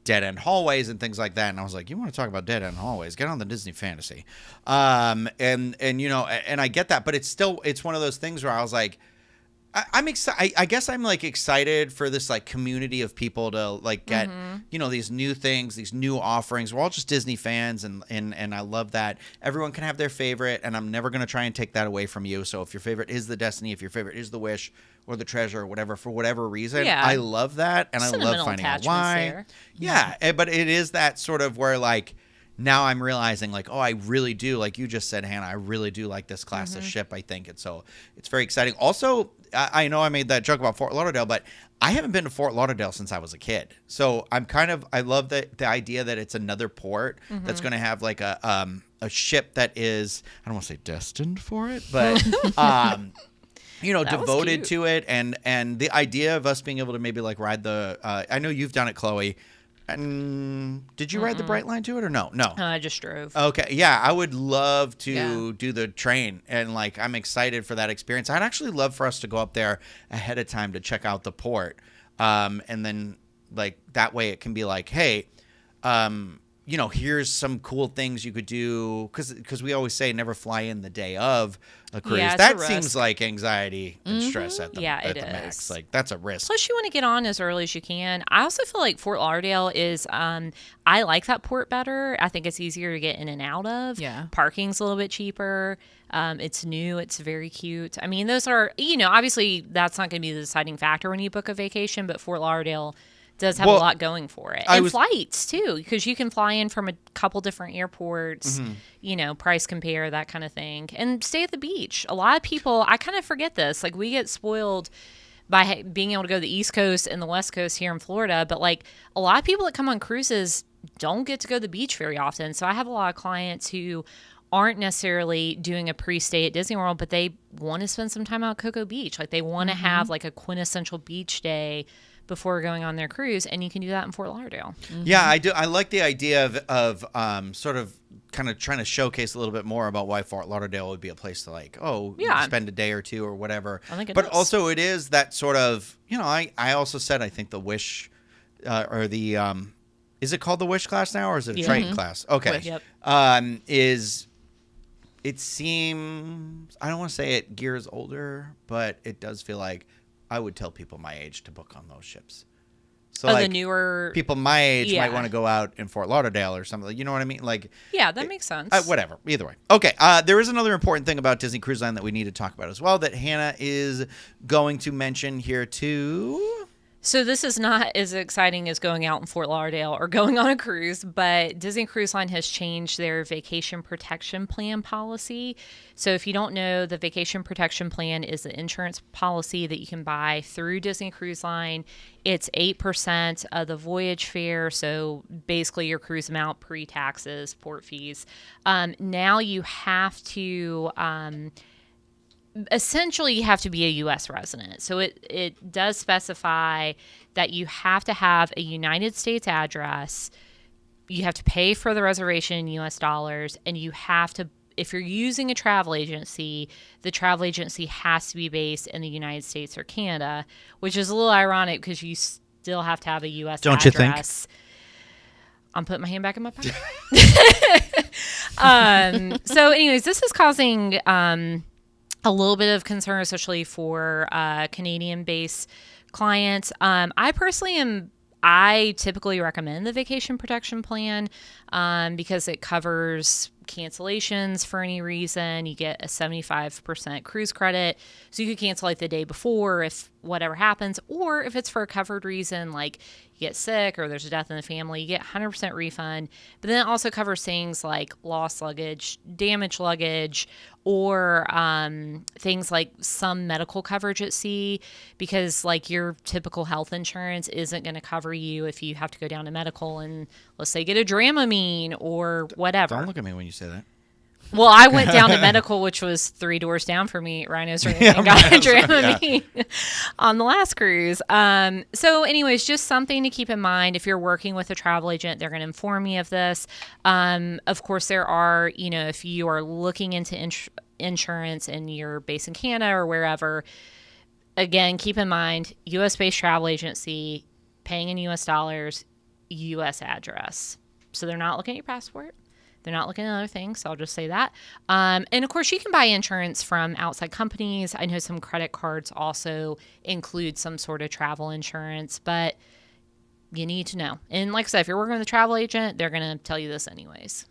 dead-end hallways and things like that. And I was like, you want to talk about dead-end hallways? Get on the Disney Fantasy. And I get that, but it's one of those things where I was like, I'm excited. I guess I'm like excited for this like community of people to like get these new things, these new offerings. We're all just Disney fans, and I love that everyone can have their favorite, and I'm never gonna try and take that away from you. So if your favorite is the Destiny, if your favorite is the Wish or the Treasure or whatever, for whatever reason, I love that, and I love Sentimental finding out attachments why. there. Yeah, but it is that sort of where like. Now I'm realizing like, oh, I really do, like you just said, Hannah, I really do like this class of ship, I think. And so it's very exciting. Also, I know I made that joke about Fort Lauderdale, but I haven't been to Fort Lauderdale since I was a kid. So I love the idea that it's another port that's going to have like a ship that is, I don't want to say destined for it, but devoted to it. And the idea of us being able to maybe like ride I know you've done it, Chloe. And did you ride the Bright Line to it or no? No. I just drove. Okay. Yeah. I would love to do the train, and like, I'm excited for that experience. I'd actually love for us to go up there ahead of time to check out the port. And then like that way it can be like, hey, here's some cool things you could do. Cause we always say never fly in the day of a cruise. Yeah, it's that a risk. seems like anxiety and stress at the it max. is. Like that's a risk. Plus, you want to get on as early as you can. I also feel like Fort Lauderdale is, I like that port better. I think it's easier to get in and out of. Yeah. Parking's a little bit cheaper. It's new. It's very cute. I mean, those are, obviously that's not going to be the deciding factor when you book a vacation, but Fort Lauderdale does have a lot going for it. And flights, too, because you can fly in from a couple different airports, price compare, that kind of thing, and stay at the beach. A lot of people, I kind of forget this, like we get spoiled by being able to go to the East Coast and the West Coast here in Florida, but like a lot of people that come on cruises don't get to go to the beach very often. So I have a lot of clients who aren't necessarily doing a pre-stay at Disney World, but they want to spend some time out at Cocoa Beach. Like they want to have like a quintessential beach day before going on their cruise, and you can do that in Fort Lauderdale. Yeah, I do. I like the idea of sort of kind of trying to showcase a little bit more about why Fort Lauderdale would be a place to like, spend a day or two or whatever. I think it but does. also it is that sort of, I also said I think the Wish or the is it called the Wish class now or is it a Triton class? Okay. Wish. Yep. It seems, I don't want to say it gears older, but it does feel like I would tell people my age to book on those ships. So the newer people my age might want to go out in Fort Lauderdale or something. You know what I mean? Like, yeah, that makes sense. Whatever. Either way. Okay. There is another important thing about Disney Cruise Line that we need to talk about as well that Hannah is going to mention here too. So this is not as exciting as going out in Fort Lauderdale or going on a cruise, but Disney Cruise Line has changed their vacation protection plan policy. So if you don't know, the vacation protection plan is the insurance policy that you can buy through Disney Cruise Line. It's 8% of the voyage fare, so basically your cruise amount pre-taxes, port fees. Now you have to... essentially, you have to be a U.S. resident. So it does specify that you have to have a United States address. You have to pay for the reservation in U.S. dollars. And you have to, if you're using a travel agency, the travel agency has to be based in the United States or Canada, which is a little ironic because you still have to have a U.S. Don't address. you think? I'm putting my hand back in my pocket. So anyways, this is causing... a little bit of concern, especially for Canadian-based clients. I typically recommend the vacation protection plan because it covers cancellations for any reason. You get a 75% cruise credit, so you could cancel like the day before if whatever happens, or if it's for a covered reason, like you get sick or there's a death in the family, you get 100% refund. But then it also covers things like lost luggage, damaged luggage, or things like some medical coverage at sea, because like your typical health insurance isn't going to cover you if you have to go down to medical and let's say get a Dramamine or whatever. Don't look at me when you say that. Well, I went down to medical, which was 3 doors down for me, Rhinos Ring, and got a Dramamine on the last cruise. So anyways, just something to keep in mind. If you're working with a travel agent, they're going to inform you of this. Of course, there are, if you are looking into insurance and you're based in Canada or wherever, again, keep in mind, U.S.-based travel agency, paying in U.S. dollars, U.S. address. So they're not looking at your passport. They're not looking at other things, so I'll just say that. And, of course, you can buy insurance from outside companies. I know some credit cards also include some sort of travel insurance, but you need to know. And like I said, if you're working with a travel agent, they're going to tell you this anyways.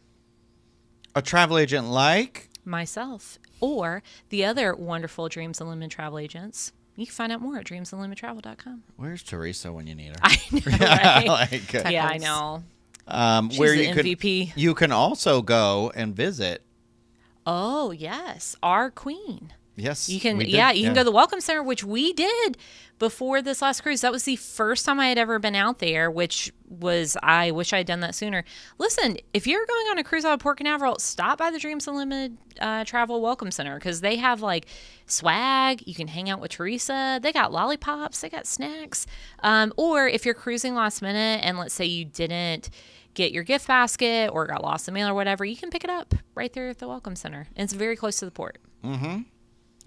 A travel agent like? Myself. Or the other wonderful Dreams Unlimited travel agents. You can find out more at dreamsunlimitedtravel.com. Where's Teresa when you need her? I know, right? Yeah, I know. She's where the you MVP. You can also go and visit. Oh yes, our queen. Yes, you can. You can go to the Welcome Center, which we did before this last cruise. That was the first time I had ever been out there, which was I wish I had done that sooner. Listen, if you're going on a cruise out of Port Canaveral, stop by the Dreams Unlimited Travel Welcome Center because they have like swag. You can hang out with Teresa. They got lollipops. They got snacks. Or if you're cruising last minute and let's say you didn't get your gift basket or got lost in the mail or whatever, you can pick it up right there at the Welcome Center. And it's very close to the port. Mm-hmm.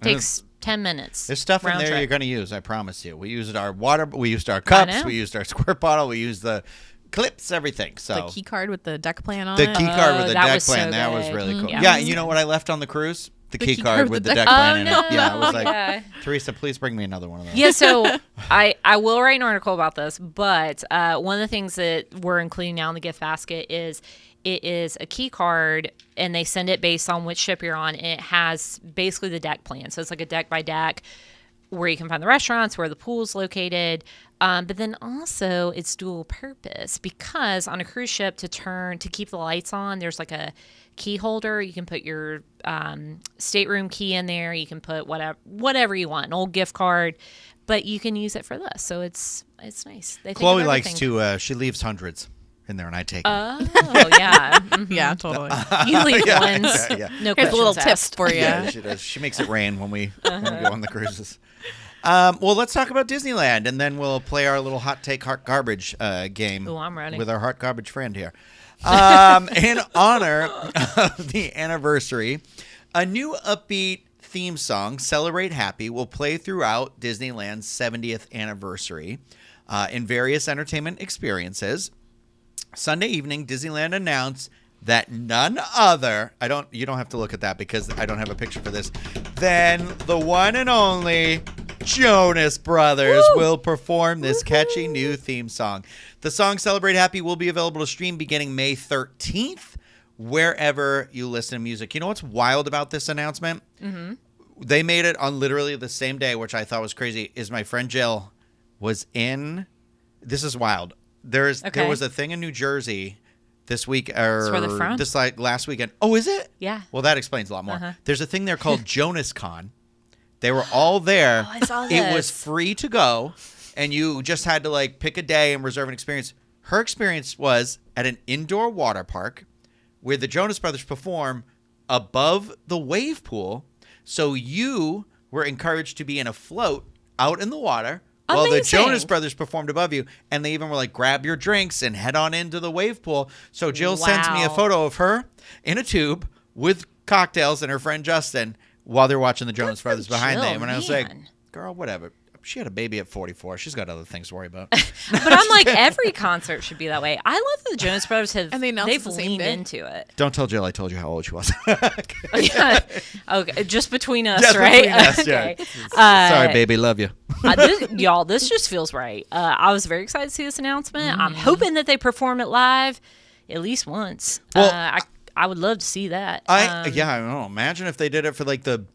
Takes 10 minutes. There's stuff in there you're going to use, I promise you. We used our water, we used our cups, we used our squirt bottle, we used the clips, everything. So the key card with the deck plan on it. The key card with the deck plan, so that was really cool. Yeah, yeah, you know what I left on the cruise? The key card with the deck plan in it. Yeah, I was like, Teresa, please bring me another one of those. Yeah, so I will write an article about this, but one of the things that we're including now in the gift basket is it is a key card, and they send it based on which ship you're on, and it has basically the deck plan. So it's like a deck by deck where you can find the restaurants, where the pool's located. But then also it's dual purpose because on a cruise ship to keep the lights on, there's like a key holder. You can put your stateroom key in there. You can put whatever you want, an old gift card, but you can use it for this. So it's nice. Chloe likes to, she leaves hundreds in there and I take them. Oh, yeah. Mm-hmm. Yeah, totally. You leave ones. Yeah. No Here's a little questions asked. tip for you. Yeah, she does. She makes it rain when we go on the cruises. Well, let's talk about Disneyland, and then we'll play our little hot take, hot garbage game. Oh, I'm ready. With our hot garbage friend here. In honor of the anniversary, a new upbeat theme song, Celebrate Happy, will play throughout Disneyland's 70th anniversary in various entertainment experiences. Sunday evening, Disneyland announced that none other, you don't have to look at that because I don't have a picture for this, than the one and only Jonas Brothers will perform this catchy new theme song. The song Celebrate Happy will be available to stream beginning May 13th, wherever you listen to music. You know what's wild about this announcement? Mm-hmm. They made it on literally the same day, which I thought was crazy, is my friend Jill was in, this is wild. There was a thing in New Jersey this week, or this last weekend. Oh, is it? Yeah. Well, that explains a lot more. There's a thing there called Jonas Con. They were all there. Oh, I saw this. It was free to go, and you just had to like pick a day and reserve an experience. Her experience was at an indoor water park where the Jonas Brothers perform above the wave pool. So you were encouraged to be in a float out in the water. Well, the Jonas Brothers performed above you, and they even were like, grab your drinks and head on into the wave pool. So Jill sends me a photo of her in a tube with cocktails and her friend Justin while they're watching the Jonas Brothers behind them. And I was like, girl, whatever. She had a baby at 44. She's got other things to worry about. But I'm like, every concert should be that way. I love that the Jonas Brothers they've leaned into it. Don't tell Jill I told you how old she was. Okay, just between us, just right? Between us, okay. Yeah. Sorry, baby. Love you. This just feels right. I was very excited to see this announcement. I'm hoping that they perform it live at least once. Well, I would love to see that. I don't know. Imagine if they did it for like the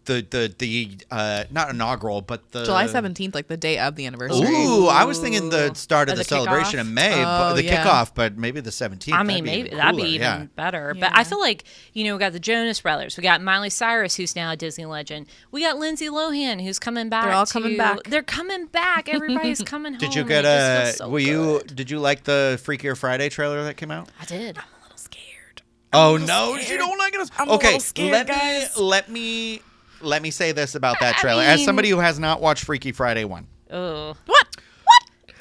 not inaugural, but the July 17th, like the day of the anniversary. Ooh, I was thinking the start of the celebration kickoff? in May, but the kickoff, but maybe the 17th. I mean, maybe that'd be even better. But I feel like, we got the Jonas Brothers. We got Miley Cyrus, who's now a Disney legend. We got Lindsay Lohan, who's coming back. They're all coming back. They're coming back. Everybody's coming home. Did you get did you like the Freakier Friday trailer that came out? I did. Oh no, you don't like it. I'm a little scared, let me say this about that trailer. As somebody who has not watched Freaky Friday 1. Oh. What?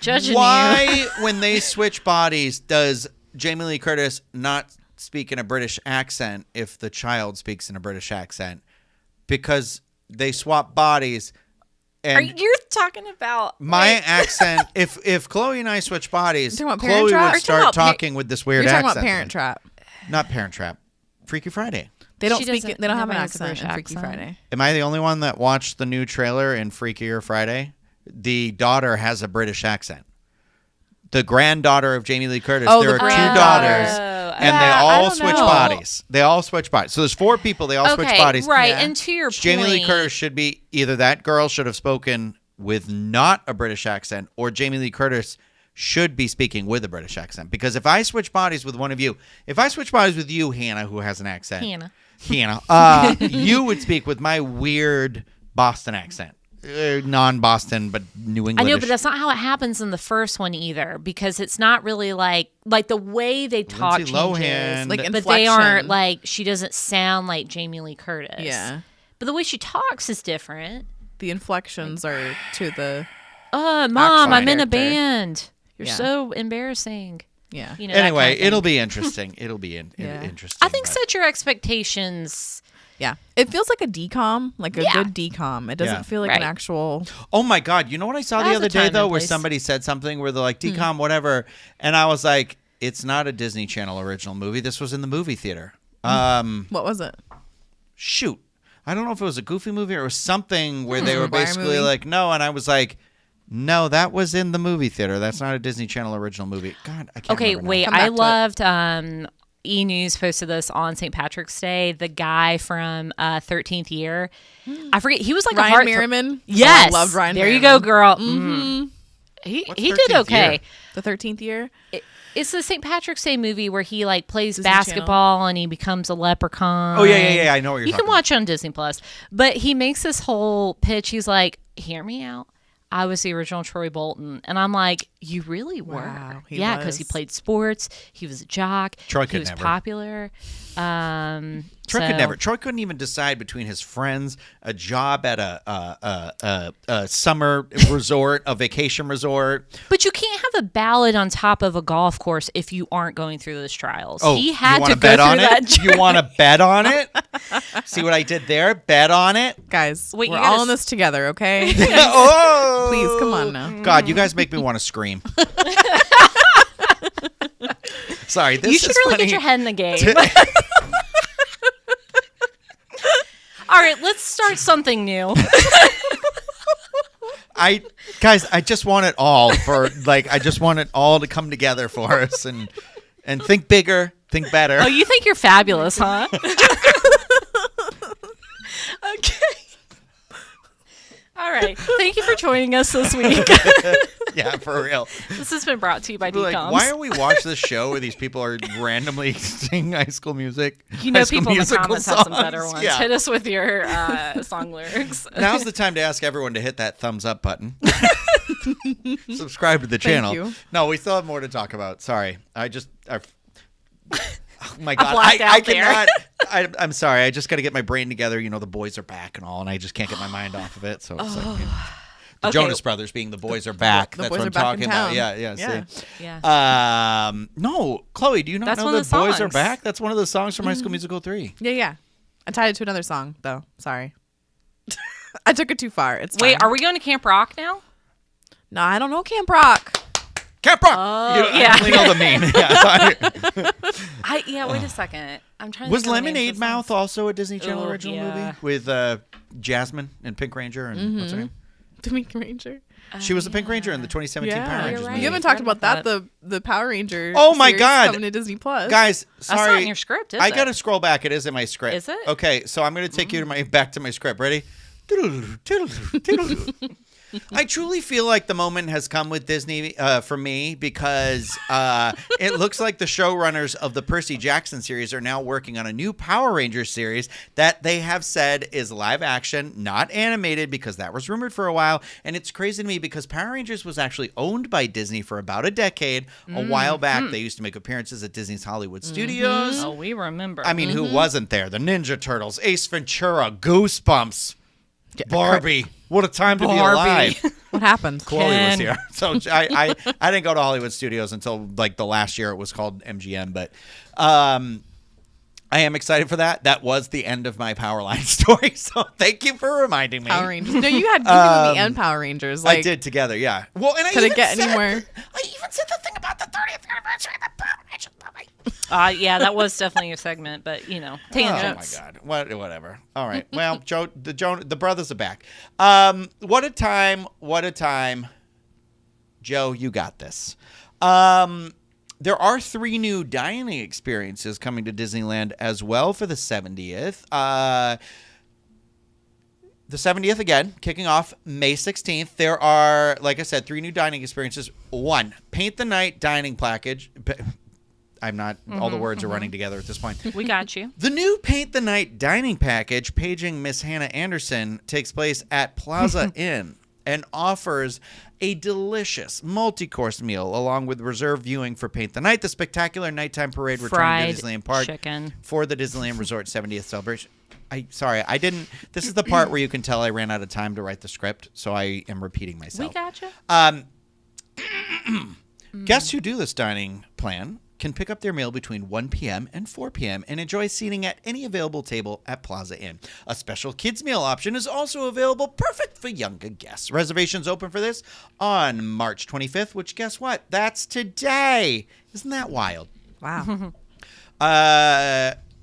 Judging Why, when they switch bodies, does Jamie Lee Curtis not speak in a British accent if the child speaks in a British accent? Because they swap bodies. And you're talking about my accent? If Chloe and I switch bodies, Chloe would start talking with this weird accent. You're talking about Parent Trap. Not Parent Trap. Freaky Friday. They don't speak. They don't have an accent in Freaky Friday. Am I the only one that watched the new trailer in Freakier Friday? The daughter has a British accent. The granddaughter of Jamie Lee Curtis. There are 2 daughters, and they all switch bodies. They all switch bodies. So there's 4 people. They all switch bodies. Right. Yeah. And to your point, Jamie Lee Curtis should be either that girl should have spoken with not a British accent, or Jamie Lee Curtis should be speaking with a British accent. Because if I switch bodies with one of you, if I switch bodies with you, Hannah, who has an accent, Hannah, you would speak with my weird Boston accent. Non-Boston, but New England. I know, but that's not how it happens in the first one either, because it's not really like the way they talk Lindsay changes, Lohan. Like but they aren't like, she doesn't sound like Jamie Lee Curtis. Yeah, but the way she talks is different. The inflections are to the. Mom, I'm in a band. You're so embarrassing. Yeah. Anyway, it'll be interesting. It'll be interesting. I think set your expectations. Yeah. It feels like a decom, like a good decom. It doesn't feel like an actual. Oh my God. You know what I saw the other day, though, where somebody said something where they're like, decom, whatever. And I was like, it's not a Disney Channel original movie. This was in the movie theater. What was it? Shoot. I don't know if it was a Goofy movie or something where they were basically like, no. And I was like, no, that was in the movie theater. That's not a Disney Channel original movie. God, I can't remember now. Wait. I loved E! News posted this on St. Patrick's Day. The guy from 13th Year. I forget. He was like Ryan a Merriman. Yes. Oh, I love Ryan There Merriman. you go, girl. Mm-hmm. He did okay. Year? The 13th Year? It's the St. Patrick's Day movie where he like plays Disney basketball and he becomes a leprechaun. Oh, yeah. I know what you're talking about. You can watch it on Disney Plus. But he makes this whole pitch. He's like, hear me out. I was the original Troy Bolton. And I'm like, you really were? Wow, because he played sports. He was a jock. Troy he was never. popular. Troy could never. Troy couldn't even decide between his friends, a job at a summer resort, a vacation resort. But you can't have a ballad on top of a golf course if you aren't going through those trials. Oh, he had you want to to bet go on through it? that. You want to bet on it? See what I did there? Bet on it. Guys, Wait, you we're gotta all in this together, okay? Oh, Please, come on now. God, you guys make me want to scream. Sorry, this You is should really funny. get your head in the game. All right, let's start something new. I just want it all I just want it all to come together for us and think bigger, think better. Oh, you think you're fabulous, huh? Okay. All right. Thank you for joining us this week. Yeah, for real. This has been brought to you by Like, DComs. why are we watching this show where these people are randomly singing High School Music? You know, High School people in the Musical comments have some better songs? ones. Yeah. Hit us with your song lyrics. Now's the time to ask everyone to hit that thumbs up button. Subscribe to the channel. you. No, we still have more to talk about. Sorry. Oh my God. blacked out I there. cannot. I'm sorry. I just got to get my brain together. You know, the boys are back and all, and I just can't get my mind off of it. So it's like, you know, the Okay. Jonas Brothers being the boys are back. The That's boys what are I'm back talking in about. town. Yeah. Yeah. See. Yeah. No, Chloe, do you not That's know one the of the boys are songs. back? That's one of the songs from High School Musical 3. Yeah. I tied it to another song, though. Sorry. I took it too far. It's Wait, fine. are we going to Camp Rock now? No, I don't know Camp Rock. Camp Rock. yeah. I only know the meme. Yeah. Wait a second. I'm trying to Was think of the names Lemonade of the Mouth songs. also a Disney Channel Ooh, original yeah. movie with Jasmine and Pink Ranger and what's her name? The Pink Ranger. She was the Pink Ranger in the 2017 Power Yeah, Rangers you're right. movie. You haven't Forgot talked about about that. The Power Ranger. Oh my series God. coming to Disney Plus. Guys, That's not sorry. in your script, is I it? got to scroll back. It is in my script. Is it? Okay, so I'm going to take you to back to my script. Ready? I truly feel like the moment has come with Disney for me because it looks like the showrunners of the Percy Jackson series are now working on a new Power Rangers series that they have said is live action, not animated, because that was rumored for a while. And it's crazy to me because Power Rangers was actually owned by Disney for about a decade. A while back, they used to make appearances at Disney's Hollywood Studios. Oh, we remember. I mean, who wasn't there? The Ninja Turtles, Ace Ventura, Goosebumps, Barbie. What a time to be alive. What happened? Chloe was Ken. here. So I didn't go to Hollywood Studios until like the last year it was called MGM. But I am excited for that. That was the end of my Powerline story. So thank you for reminding me. Power Rangers. No, you had Disney and Power Rangers. I did together, yeah. Well, and I Could it even get said- anywhere? I even said the thing about the 30th anniversary of the Power Rangers movie. yeah, that was definitely a segment, but you know, tangents. Oh my God! Whatever. All right. Well, the brothers are back. What a time! What a time! Joe, you got this. There are 3 new dining experiences coming to Disneyland as well for the 70th. The 70th again, kicking off May 16th. There are, like I said, 3 new dining experiences. 1, Paint the Night dining package. I'm not, all the words are running together at this point. We got you. The new Paint the Night dining package, paging Miss Hannah Anderson, takes place at Plaza Inn and offers a delicious multi-course meal along with reserved viewing for Paint the Night, the spectacular nighttime parade returning Fried to Disneyland Park chicken. for the Disneyland Resort 70th celebration. I didn't. This is the part where you can tell I ran out of time to write the script, so I am repeating myself. We got you. Guests who do this dining plan can pick up their meal between 1 p.m. and 4 p.m. and enjoy seating at any available table at Plaza Inn. A special kids meal option is also available, perfect for younger guests. Reservations open for this on March 25th, which guess what? That's today. Isn't that wild? Wow.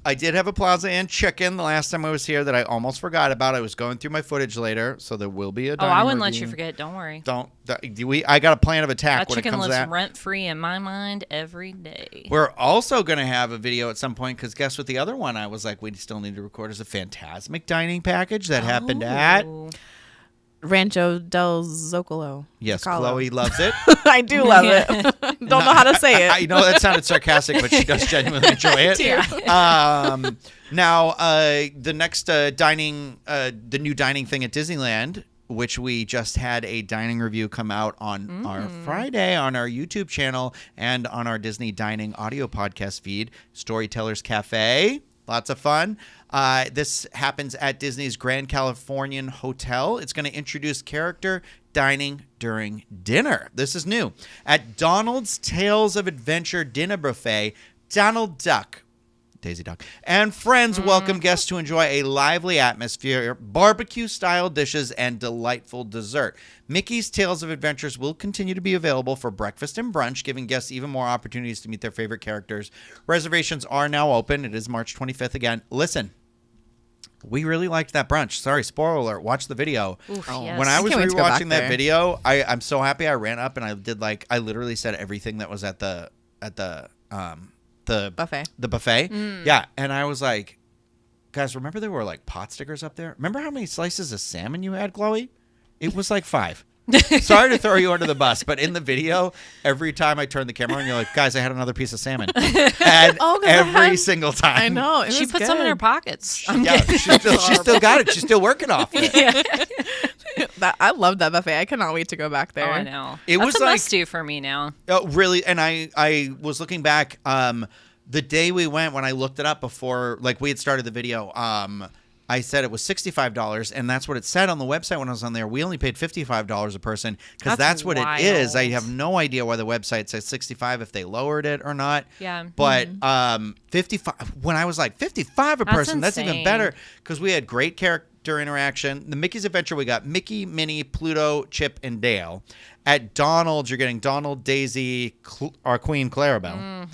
I did have a Plaza Inn chicken the last time I was here that I almost forgot about. I was going through my footage later, so there will be a Oh, dining I wouldn't let you review. forget. Don't worry. I got a plan of attack That when it chicken comes to lives that. rent free in my mind every day. We're also going to have a video at some point because guess what? The other one I was like, we still need to record is a Phantasmic dining package that happened at. Ooh. Rancho del Zocalo. Yes, Zocalo. Chloe loves it. I do love it. Don't know how to say it. I know that sounded sarcastic, but she does genuinely enjoy it. Now, the next the new dining thing at Disneyland, which we just had a dining review come out on our Friday on our YouTube channel and on our Disney Dining audio podcast feed, Storytellers Cafe. Lots of fun. This happens at Disney's Grand Californian Hotel. It's going to introduce character dining during dinner. This is new. At Donald's Tales of Adventure Dinner Buffet, Donald Duck, Daisy Duck, and friends welcome guests to enjoy a lively atmosphere, barbecue-style dishes, and delightful dessert. Mickey's Tales of Adventures will continue to be available for breakfast and brunch, giving guests even more opportunities to meet their favorite characters. Reservations are now open. It is March 25th again. Listen, we really liked that brunch. Sorry, spoiler alert. Watch the video. Oof, yes. When I was Can't wait to go back rewatching that there. video, I'm so happy I ran up and I literally said everything that was at the Buffet. The buffet. Yeah. And I was like, guys, remember there were like pot stickers up there? Remember how many slices of salmon you had, Chloe? It was like 5. Sorry to throw you under the bus, but in the video, every time I turned the camera on, you're like, guys, I had another piece of salmon. And Oh, 'cause I every had- single time. I know. It She was put some in good. her pockets. Yeah, she still got it. She's still working off it. I love that buffet. I cannot wait to go back there. Oh, I know. It That's was a like- must do for me now. Oh, really? And I was looking back, the day we went, when I looked it up before, like we had started the video, I said it was $65, and that's what it said on the website when I was on there. We only paid $55 a person because that's what wild. it is. I have no idea why the website says 65 if they lowered it or not. Yeah. But 55. When I was like 55 a That's person, that's even insane. better because we had great character interaction. The Mickey's Adventure, we got Mickey, Minnie, Pluto, Chip, and Dale. At Donald's, you're getting Donald, Daisy, our Queen Clarabelle.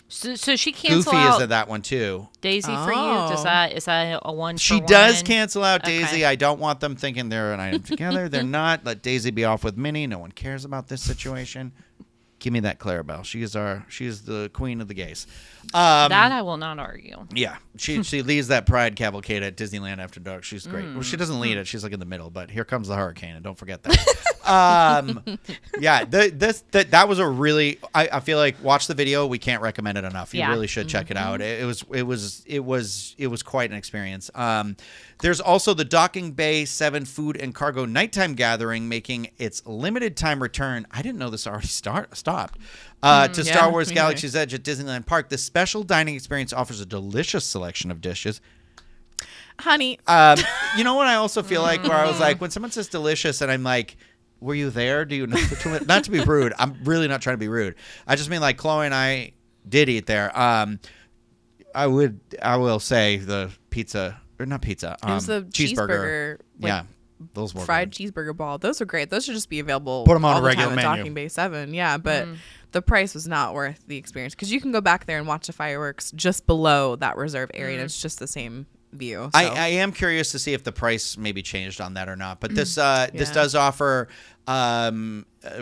So she cancel Goofy out is at that one too. Daisy for you. Oh. Is that a one? She for does one? cancel out Okay. Daisy. I don't want them thinking they're an item together. They're not. Let Daisy be off with Minnie. No one cares about this situation. Give me that Clarabelle. She is the queen of the gays. That I will not argue. Yeah, she leads that pride cavalcade at Disneyland after dark. She's great. Well, she doesn't lead it. She's like in the middle. But here comes the hurricane, and don't forget that. Yeah, that was a really. I feel like watch the video. We can't recommend it enough. You Yeah. really should check it out. It was quite an experience. There's also the Docking Bay 7 Food and Cargo Nighttime Gathering making its limited time return. I didn't know this already stopped. To Star Yeah, Wars me neither. Galaxy's Edge at Disneyland Park. This special dining experience offers a delicious selection of dishes. Honey. You know what I also feel like where I was like, when someone says delicious and I'm like, were you there? Do you know? Not to be rude. I'm really not trying to be rude. I just mean like Chloe and I did eat there. I will say the pizza, or not pizza. It was the cheeseburger. Like, Yeah. Those were fried good. cheeseburger ball. Those are great. Those should just be available. Put 'em on all a the regular time at menu. Docking Bay 7. Yeah, but the price was not worth the experience because you can go back there and watch the fireworks just below that reserve area, and it's just the same view. So. I am curious to see if the price maybe changed on that or not. But this does offer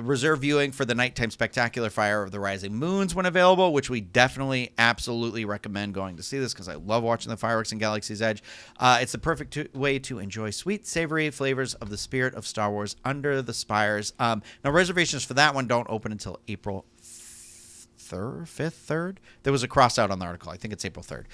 reserve viewing for the nighttime spectacular fire of the rising moons when available, which we definitely absolutely recommend going to see this because I love watching the fireworks in Galaxy's Edge. It's the perfect way to enjoy sweet, savory flavors of the spirit of Star Wars under the spires. Now reservations for that one don't open until April 3rd. There was a cross out on the article. I think it's April 3rd.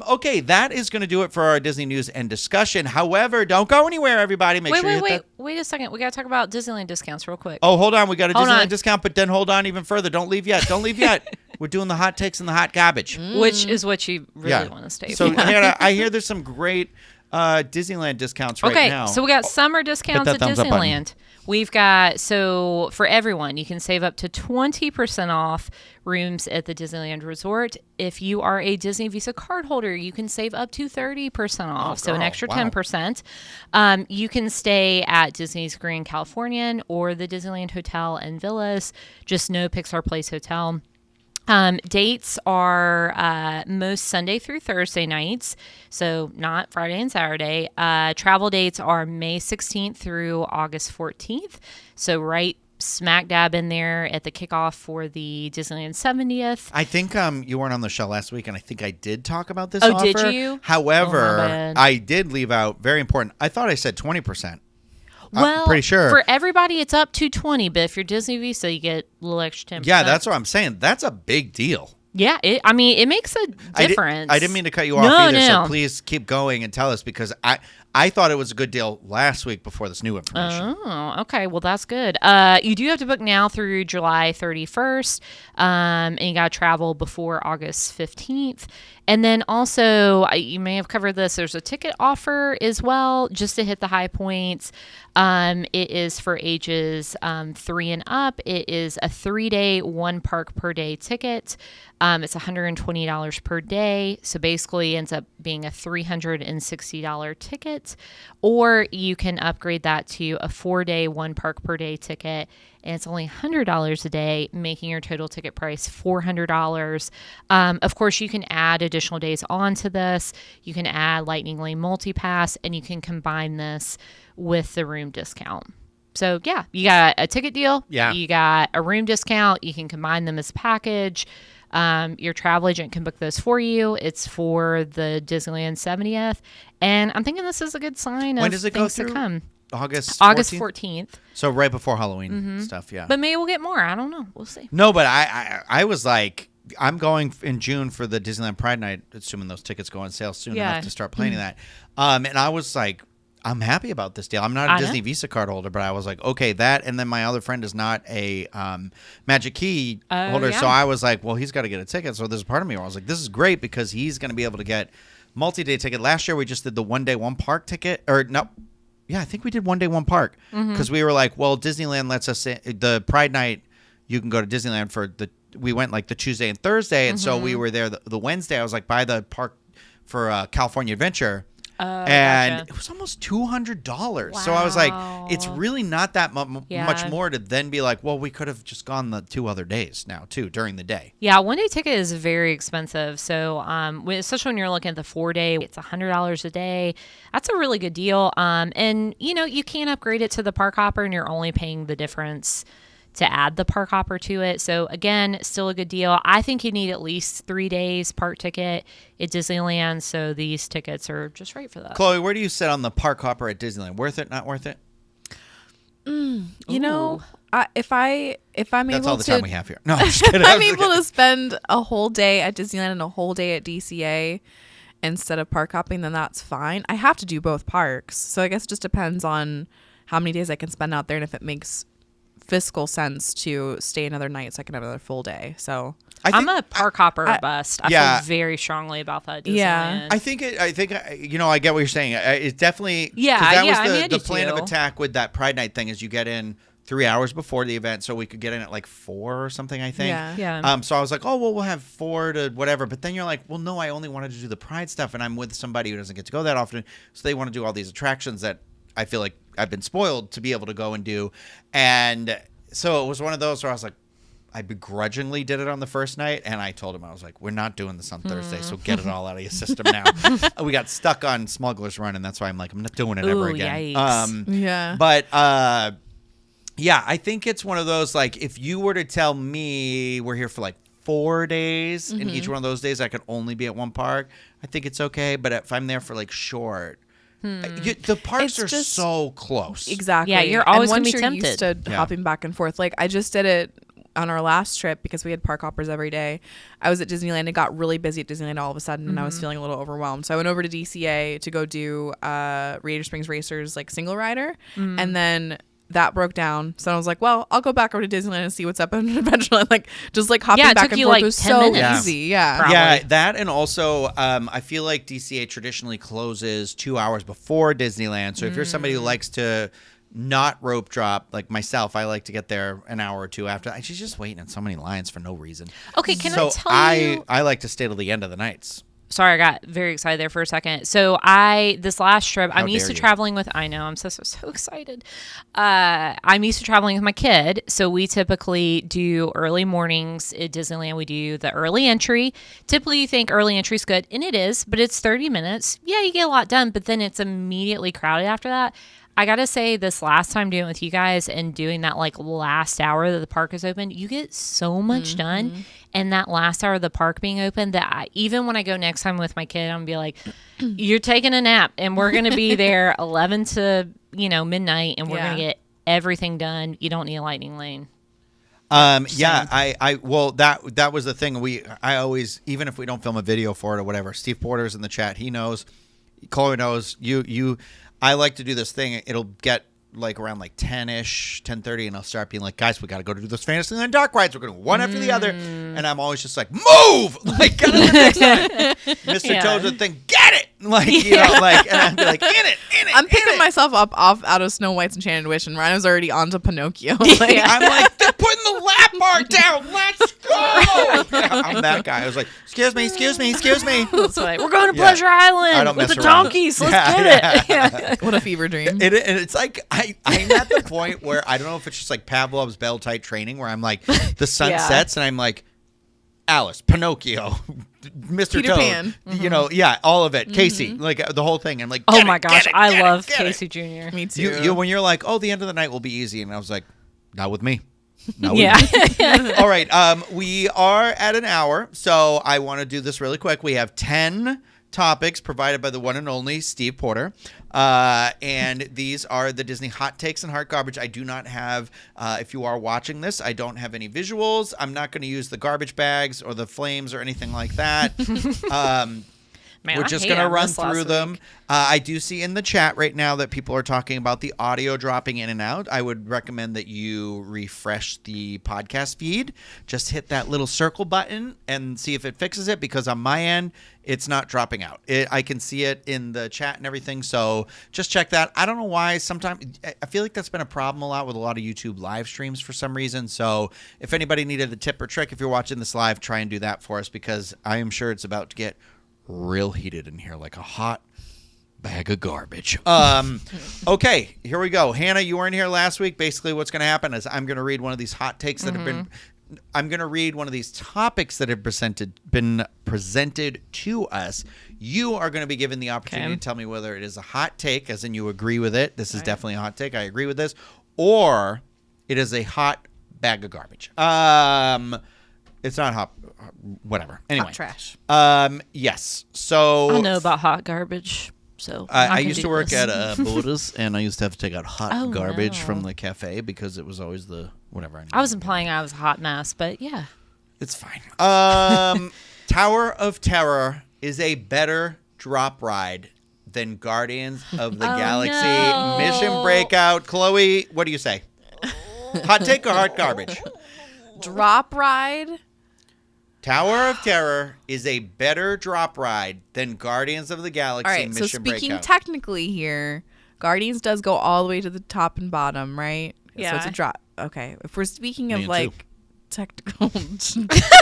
Okay, that is going to do it for our Disney news and discussion. However, don't go anywhere, everybody. Make sure you hit that. Wait a second. We got to talk about Disneyland discounts real quick. Oh, hold on. We got a Hold Disneyland on. discount, but then hold on even further. Don't leave yet. Don't leave yet. We're doing the hot takes and the hot garbage. Which is what you really want to stay So for. Hannah, I hear there's some great Disneyland discounts right now. So we got summer discounts that at thumbs up button. Disneyland. We've got, so for everyone, you can save up to 20% off rooms at the Disneyland Resort. If you are a Disney Visa card holder, you can save up to 30% off. So an girl, extra wow. 10%. You can stay at Disney's Grand Californian or the Disneyland Hotel and Villas. Just no Pixar Place Hotel. Dates are most Sunday through Thursday nights, so not Friday and Saturday. Travel dates are May 16th through August 14th, so right smack dab in there at the kickoff for the Disneyland 70th. I think you weren't on the show last week, and I think I did talk about this Oh, offer. did you? However, Oh, my bad. I did leave out, very important, I thought I said 20%. Well, pretty sure. for everybody it's up to 20, but if you're Disney Visa, you get a little extra 10%. Yeah, that's what I'm saying. That's a big deal. Yeah, it makes a difference. I didn't mean to cut you off either, so please keep going and tell us because I thought it was a good deal last week before this new information. Oh, okay. Well, that's good. You do have to book now through July 31st, and you got to travel before August 15th. And then also, you may have covered this, there's a ticket offer as well, just to hit the high points. It is for ages 3 and up. It is a 3-day, 1 park per day ticket. It's $120 per day. So basically ends up being a $360 ticket. Or you can upgrade that to a 4-day, 1 park per day ticket. And it's only $100 a day, making your total ticket price $400. Of course, you can add additional days onto this. You can add Lightning Lane Multipass, and you can combine this with the room discount. So, yeah, you got a ticket deal. Yeah. You got a room discount. You can combine them as a package. Your travel agent can book those for you. It's for the Disneyland 70th. And I'm thinking this is a good sign When of does it go things to through? come. August August 14th? 14th. So right before Halloween stuff, yeah. But maybe we'll get more. I don't know. We'll see. No, but I was like, I'm going in June for the Disneyland Pride Night, assuming those tickets go on sale soon Yeah. enough to start planning that. And I was like, I'm happy about this deal. I'm not a I know. Disney Visa card holder, but I was like, okay, that. And then my other friend is not a Magic Key holder. yeah. So I was like, well, he's got to get a ticket. So there's a part of me where I was like, this is great because he's going to be able to get multi-day ticket. Last year, we just did the 1-day, 1 park ticket. Or no. Yeah, I think we did 1-day, 1 park. Because we were like, well, Disneyland lets us in. The Pride Night, you can go to Disneyland for we went like the Tuesday and Thursday. And so we were there the Wednesday. I was like, by the park for California Adventure. And Gotcha. it was almost $200. So I was like, it's Wow. really not that much Yeah. more to then be like, well, we could have just gone the 2 other days now too during the day. Yeah, 1-day ticket is very expensive. So, especially when you're looking at the 4-day, it's $100 a day. That's a really good deal. And you can upgrade it to the park hopper, and you're only paying the difference to add the park hopper to it. So again, still a good deal. I think you need at least 3 days park ticket at Disneyland. So these tickets are just right for that. Chloe, where do you sit on the park hopper at Disneyland? Worth it? Not worth it? You know, if I'm That's able all the to, time we have here. No, I'm just kidding. I'm able to spend a whole day at Disneyland and a whole day at DCA instead of park hopping, then that's fine. I have to do both parks, so I guess it just depends on how many days I can spend out there and if it makes fiscal sense to stay another night so I can have another full day. So I'm a park hopper or bust. I yeah. feel very strongly about that. Disneyland. Yeah. I think I get what you're saying. It's definitely 'cause Yeah, that yeah, I was mean, I the do plan of too. attack with that Pride Night thing is you get in 3 hours before the event, so we could get in at like 4 or something. I think. Yeah. So I was like, oh well, we'll have 4 to whatever. But then you're like, well, no, I only wanted to do the Pride stuff, and I'm with somebody who doesn't get to go that often, so they want to do all these attractions that I feel like I've been spoiled to be able to go and do, and so it was one of those where I was like, I begrudgingly did it on the first night, and I told him, I was like, we're not doing this on Thursday, so get it all out of your system now. We got stuck on Smuggler's Run, and that's why I'm like, I'm not doing it ever Ooh, again. yikes. yeah. But yeah, I think it's one of those, like, if you were to tell me we're here for like 4 days, and each one of those days I could only be at one park, I think it's okay. But if I'm there for like short, the parks It's are just- so close. Exactly. Yeah, you're always and gonna once be you're used to Yeah. hopping back and forth. Like I just did it on our last trip because we had park hoppers every day. I was at Disneyland. It got really busy at Disneyland all of a sudden, and I was feeling a little overwhelmed. So I went over to DCA to go do Radiator Springs Racers like single rider, and then that broke down. So I was like, well, I'll go back over to Disneyland and see what's up in Adventureland. Like just like hopping Yeah, it back took and you, forth like, was 10 so minutes. easy. Yeah. Probably. Yeah, that, and also I feel like DCA traditionally closes 2 hours before Disneyland. So if you're somebody who likes to not rope drop, like myself, I like to get there an hour or two after. She's just waiting in so many lines for no reason. Okay, can so I tell you? I like to stay till the end of the nights. Sorry, I got very excited there for a second. So this last trip, I'm used dare to you. traveling with, I know, I'm so excited. I'm used to traveling with my kid. So we typically do early mornings at Disneyland. We do the early entry. Typically you think early entry is good, and it is, but it's 30 minutes. Yeah, you get a lot done, but then it's immediately crowded after that. I gotta say, this last time doing it with you guys and doing that like last hour that the park is open, you get so much done. And that last hour of the park being open, that even when I go next time with my kid, I'm gonna be like, "You're taking a nap, and we're gonna be there 11 to midnight, and we're gonna get everything done. You don't need a lightning lane." Yeah, well, that was the thing. I always, even if we don't film a video for it or whatever, Steve Porter's in the chat. He knows, Chloe knows. I like to do this thing. It'll get like around like 10-ish, 10:30, and I'll start being like, guys, we got to go to those Fantasyland dark rides. We're going one after the other. And I'm always just like, move! Like, get on the next time. Mr. Toad would think, get it! Like, you know, like, and I'd be like, in it. I'm picking myself up off out of Snow White's Enchanted Witch, and Rhino's already on to Pinocchio. Like, I'm like, they're putting the lap bar down. Let's go! I'm that guy. I was like, excuse me. That's right. We're going to Pleasure Island with the donkeys. Let's get it. what a fever dream. And it's like, I'm at the point where I don't know if it's just like Pavlov's bell-type training where I'm like, the sun sets and I'm like, Alice, Pinocchio, Mr. Peter Toad, Pan. you know, all of it. Casey, like the whole thing. I'm like, Oh my gosh, I love get Casey it. Jr. Me too. You when you're like, oh, the end of the night will be easy, and I was like, not with me. Not with Yeah. me. All right, we are at an hour, so I want to do this really quick. We have 10 topics provided by the one and only Steve Porter. And these are the Disney hot takes and hot garbage. I do not have, if you are watching this, I don't have any visuals. I'm not going to use the garbage bags or the flames or anything like that. Man, We're I just hate going to on run this last through them. week. I do see in the chat right now that people are talking about the audio dropping in and out. I would recommend that you refresh the podcast feed. Just hit that little circle button and see if it fixes it, because on my end, it's not dropping out. I can see it in the chat and everything, so just check that. I don't know why. Sometimes I feel like that's been a problem a lot with a lot of YouTube live streams for some reason. So if anybody needed a tip or trick, if you're watching this live, try and do that for us, because I am sure it's about to get real heated in here, like a hot bag of garbage. Okay, here we go. Hannah, you weren't here last week. Basically, what's going to happen is I'm going to read one of these hot takes that have been. I'm going to read one of these topics that have been presented to us. You are going to be given the opportunity to tell me whether it is a hot take, as in you agree with it. This is definitely a hot take. I agree with this, or it is a hot bag of garbage. It's not hot. Whatever. Anyway. Hot trash. Yes. So I know about hot garbage. So I can used do to work this. at Borders, and I used to have to take out hot garbage no. from the cafe because it was always the whatever. I was implying I was a hot mess, but yeah. It's fine. Tower of Terror is a better drop ride than Guardians of the Galaxy no. Mission Breakout. Chloe, what do you say? Hot take or hot garbage? Drop ride. Tower of Terror is a better drop ride than Guardians of the Galaxy All right, Mission so speaking Breakout. technically here, Guardians does go all the way to the top and bottom, right? So it's Yeah. a drop. Okay. If we're speaking of Me like too. technical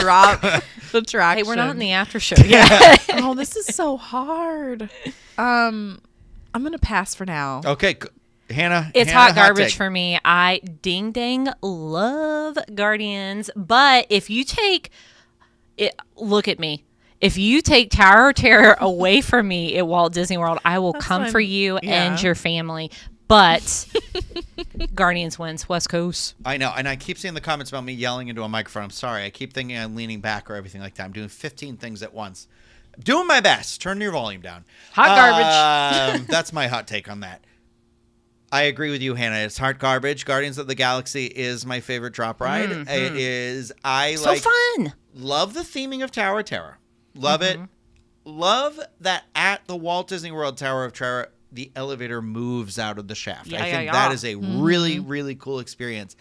drop attraction. Hey, we're not in the after show yet. Oh, this is so hard. I'm going to pass for now. Okay, Hannah. It's Hannah, hot garbage take. for me. I ding dang love Guardians, but if you take it, look at me. If you take Tower of Terror away from me at Walt Disney World, I will come fine. for you Yeah. and your family. But Guardians wins, West Coast. I know, and I keep seeing the comments about me yelling into a microphone. I'm sorry. I keep thinking I'm leaning back or everything like that. I'm doing 15 things at once. I'm doing my best. Turn your volume down. Hot garbage. That's my hot take on that. I agree with you, Hannah. It's hot garbage. Guardians of the Galaxy is my favorite drop ride. Mm-hmm. It is. So fun. Love the theming of Tower of Terror. Love it. Love that at the Walt Disney World Tower of Terror, the elevator moves out of the shaft. I think that is a really, really cool experience.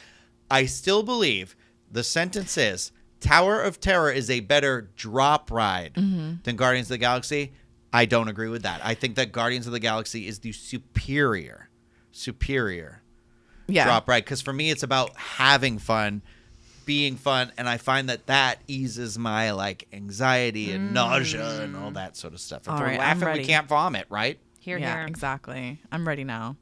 I still believe the sentence is Tower of Terror is a better drop ride than Guardians of the Galaxy. I don't agree with that. I think that Guardians of the Galaxy is the superior drop ride. Because for me, it's about having fun, being fun, and I find that eases my like anxiety and nausea and all that sort of stuff. If All we're right, I'm laughing, we ready. can't vomit, right? Here, Yeah, here. exactly. I'm ready now.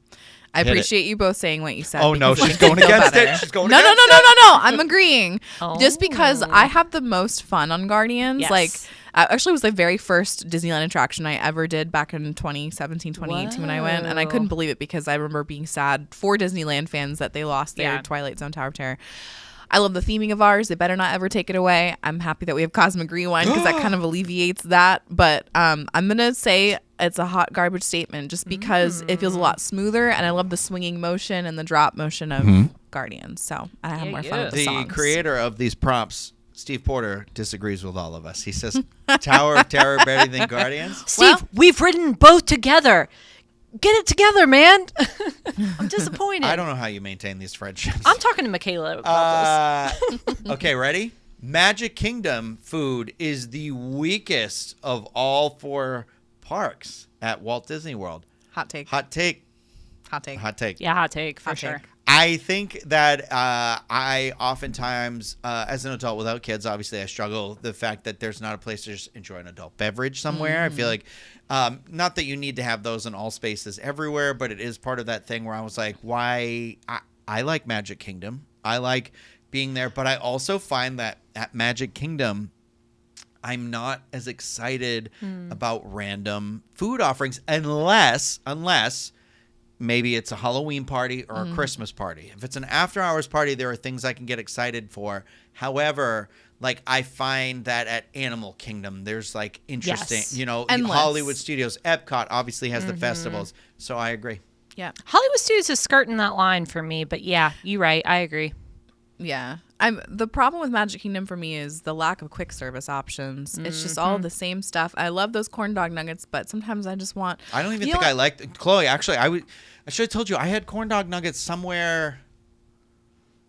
I Hit it. appreciate you both saying what you said. Oh, no, because she's it makes me going feel against better. it. She's going no, against no, no, no, no, no. I'm agreeing. Just because Oh. I have the most fun on Guardians. Yes. Like, actually, it was the very first Disneyland attraction I ever did back in 2017, 2018 when I went. And I couldn't believe it because I remember being sad for Disneyland fans that they lost their Yeah. Twilight Zone Tower of Terror. I love the theming of ours. They better not ever take it away. I'm happy that we have Cosmic Rewind because that kind of alleviates that. But I'm going to say it's a hot garbage statement just because it feels a lot smoother. And I love the swinging motion and the drop motion of Guardians. So I have more fun with the The songs. creator of these prompts, Steve Porter, disagrees with all of us. He says Tower of Terror better than Guardians. Steve, we've ridden both together. Get it together, man. I'm disappointed. I don't know how you maintain these friendships. I'm talking to Michaela about this. Okay, ready? Magic Kingdom food is the weakest of all 4 parks at Walt Disney World. Hot take. Hot take. Hot take. Hot take. Yeah, hot take for Hot sure. take. I think that I oftentimes, as an adult without kids, obviously I struggle the fact that there's not a place to just enjoy an adult beverage somewhere. I feel like, not that you need to have those in all spaces everywhere, but it is part of that thing where I was like, why? I like Magic Kingdom. I like being there, but I also find that at Magic Kingdom, I'm not as excited about random food offerings unless maybe it's a Halloween party or a Christmas party. If it's an after-hours party, there are things I can get excited for. However, like I find that at Animal Kingdom, there's like interesting, Yes. Endless. Hollywood Studios, Epcot obviously has the festivals. So I agree. Yeah. Hollywood Studios is skirting that line for me, but yeah, you're right. I agree. Yeah. The problem with Magic Kingdom for me is the lack of quick service options. It's just all the same stuff. I love those corn dog nuggets, but sometimes I just want. I don't even You think know I liked Chloe. Actually, I should have told you I had corn dog nuggets somewhere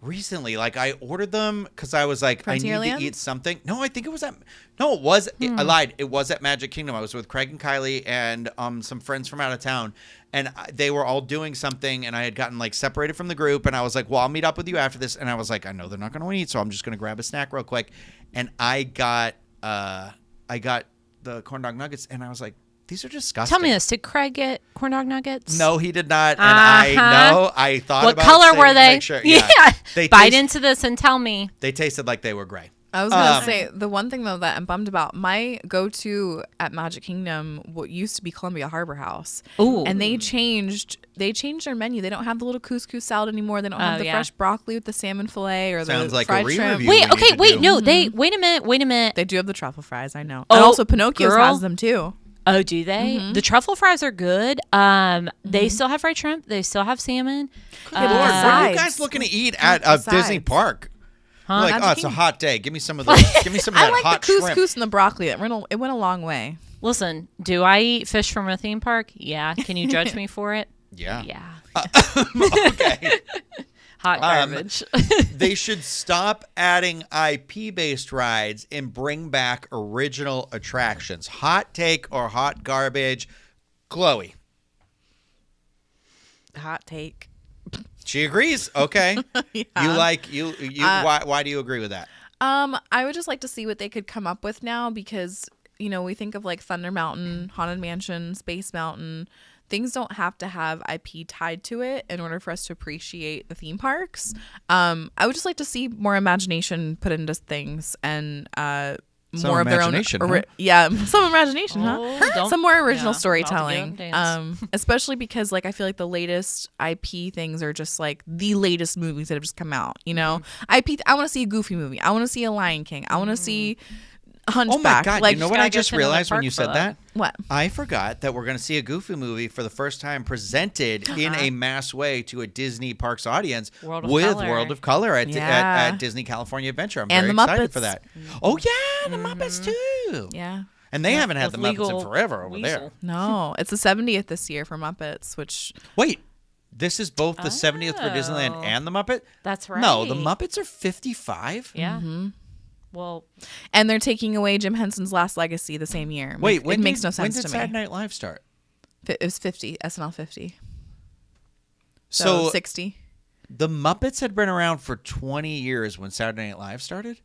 recently. Like I ordered them because I was like, I need Frontierland? to eat something. No, I think it was at. No, it was. I lied. It was at Magic Kingdom. I was with Craig and Kylie and some friends from out of town, and they were all doing something, and I had gotten like separated from the group, and I was like, well, I'll meet up with you after this, and I was like, I know they're not going to eat, so I'm just going to grab a snack real quick, and I got the corn dog nuggets, and I was like, these are disgusting. Tell me this: did Craig get corn dog nuggets? No, he did not. And I know. I thought What about color saying were to they? make sure- Yeah. They Bite into this and tell me. They tasted like they were gray. I was gonna say the one thing though that I'm bummed about. My go-to at Magic Kingdom, what used to be Columbia Harbor House, Ooh. and they changed their menu. They don't have the little couscous salad anymore. They don't have the yeah. fresh broccoli with the salmon fillet or Sounds the like a fried shrimp. re-review. Wait, we need okay, to wait, do. no, wait a minute. They do have the truffle fries. I know. Oh, And also Pinocchio's girl. has them too. Oh, do they? The truffle fries are good. They still have fried shrimp. They still have salmon. Lord, what are you Sides. guys looking to eat at The a Disney sides. park? You're like, Magic oh, it's a Kingdom. hot day. Give me some of those. Give me some of I that like hot the shrimp. couscous and the broccoli. It went a long way. Listen, do I eat fish from a theme park? Yeah. Can you judge me for it? Yeah. Yeah. Okay. Hot garbage. They should stop adding IP-based rides and bring back original attractions. Hot take or hot garbage? Chloe. Hot take. She agrees. Okay. Yeah. You like you why do you agree with that? I would just like to see what they could come up with now because, we think of like Thunder Mountain, Haunted Mansion, Space Mountain. Things don't have to have IP tied to it in order for us to appreciate the theme parks. I would just like to see more imagination put into things and Some more of their own. imagination, huh? Yeah, some imagination, Oh, huh? don't- Some more original yeah, about to storytelling. get up, dance. Especially because like I feel like the latest IP things are just like the latest movies that have just come out. IP. I want to see a Goofy movie. I want to see a Lion King. I want to see Hunchback. Oh my God. Like, You know what gotta I get just to another realized when park you for said that. that? What? I forgot that we're going to see a Goofy movie for the first time presented in a mass way to a Disney Parks audience World of with Color. World of Color at Yeah. Disney California Adventure. I'm And very the excited Muppets. for that. Oh, yeah, the Muppets too. Yeah. And they haven't had the With Muppets in legal forever over there. weasel. No, it's the 70th this year for Muppets, which Wait, this is both the 70th for Disneyland Oh. and the Muppet? That's right. No, the Muppets are 55? Yeah. Well, and they're taking away Jim Henson's Last Legacy the same year. Wait, it makes no sense when did to Saturday me. Night Live start? It was 50, SNL 50. So 60. the Muppets had been around for 20 years when Saturday Night Live started?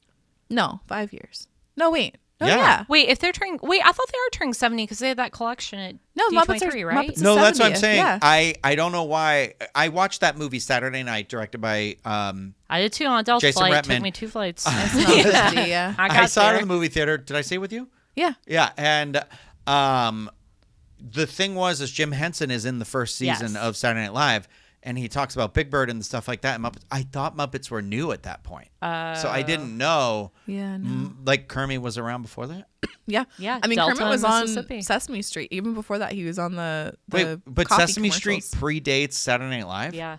No, 5 years. No, wait. No, Yeah. yeah. wait, if they're turning, I thought they were turning 70 because they had that collection at No, Muppets D23, are right? Muppets No, are that's what I'm 70th, saying. yeah. I don't know why. I watched that movie Saturday Night, directed by. I did too on a Delta Jason flight. Reitman. Took me 2 flights. SNL 50, yeah. I got I saw it there. in the movie theater. Did I say it with you? Yeah. Yeah, and the thing was, Jim Henson is in the first season Yes. of Saturday Night Live, and he talks about Big Bird and stuff like that. And Muppets. I thought Muppets were new at that point, so I didn't know. Yeah, no. Like Kermit was around before that. Yeah. Yeah, I mean, Delta Kermit was and on Mississippi. Sesame Street. Even before that, he was on the Wait, but coffee Sesame Street commercials. predates Saturday Night Live. Yeah.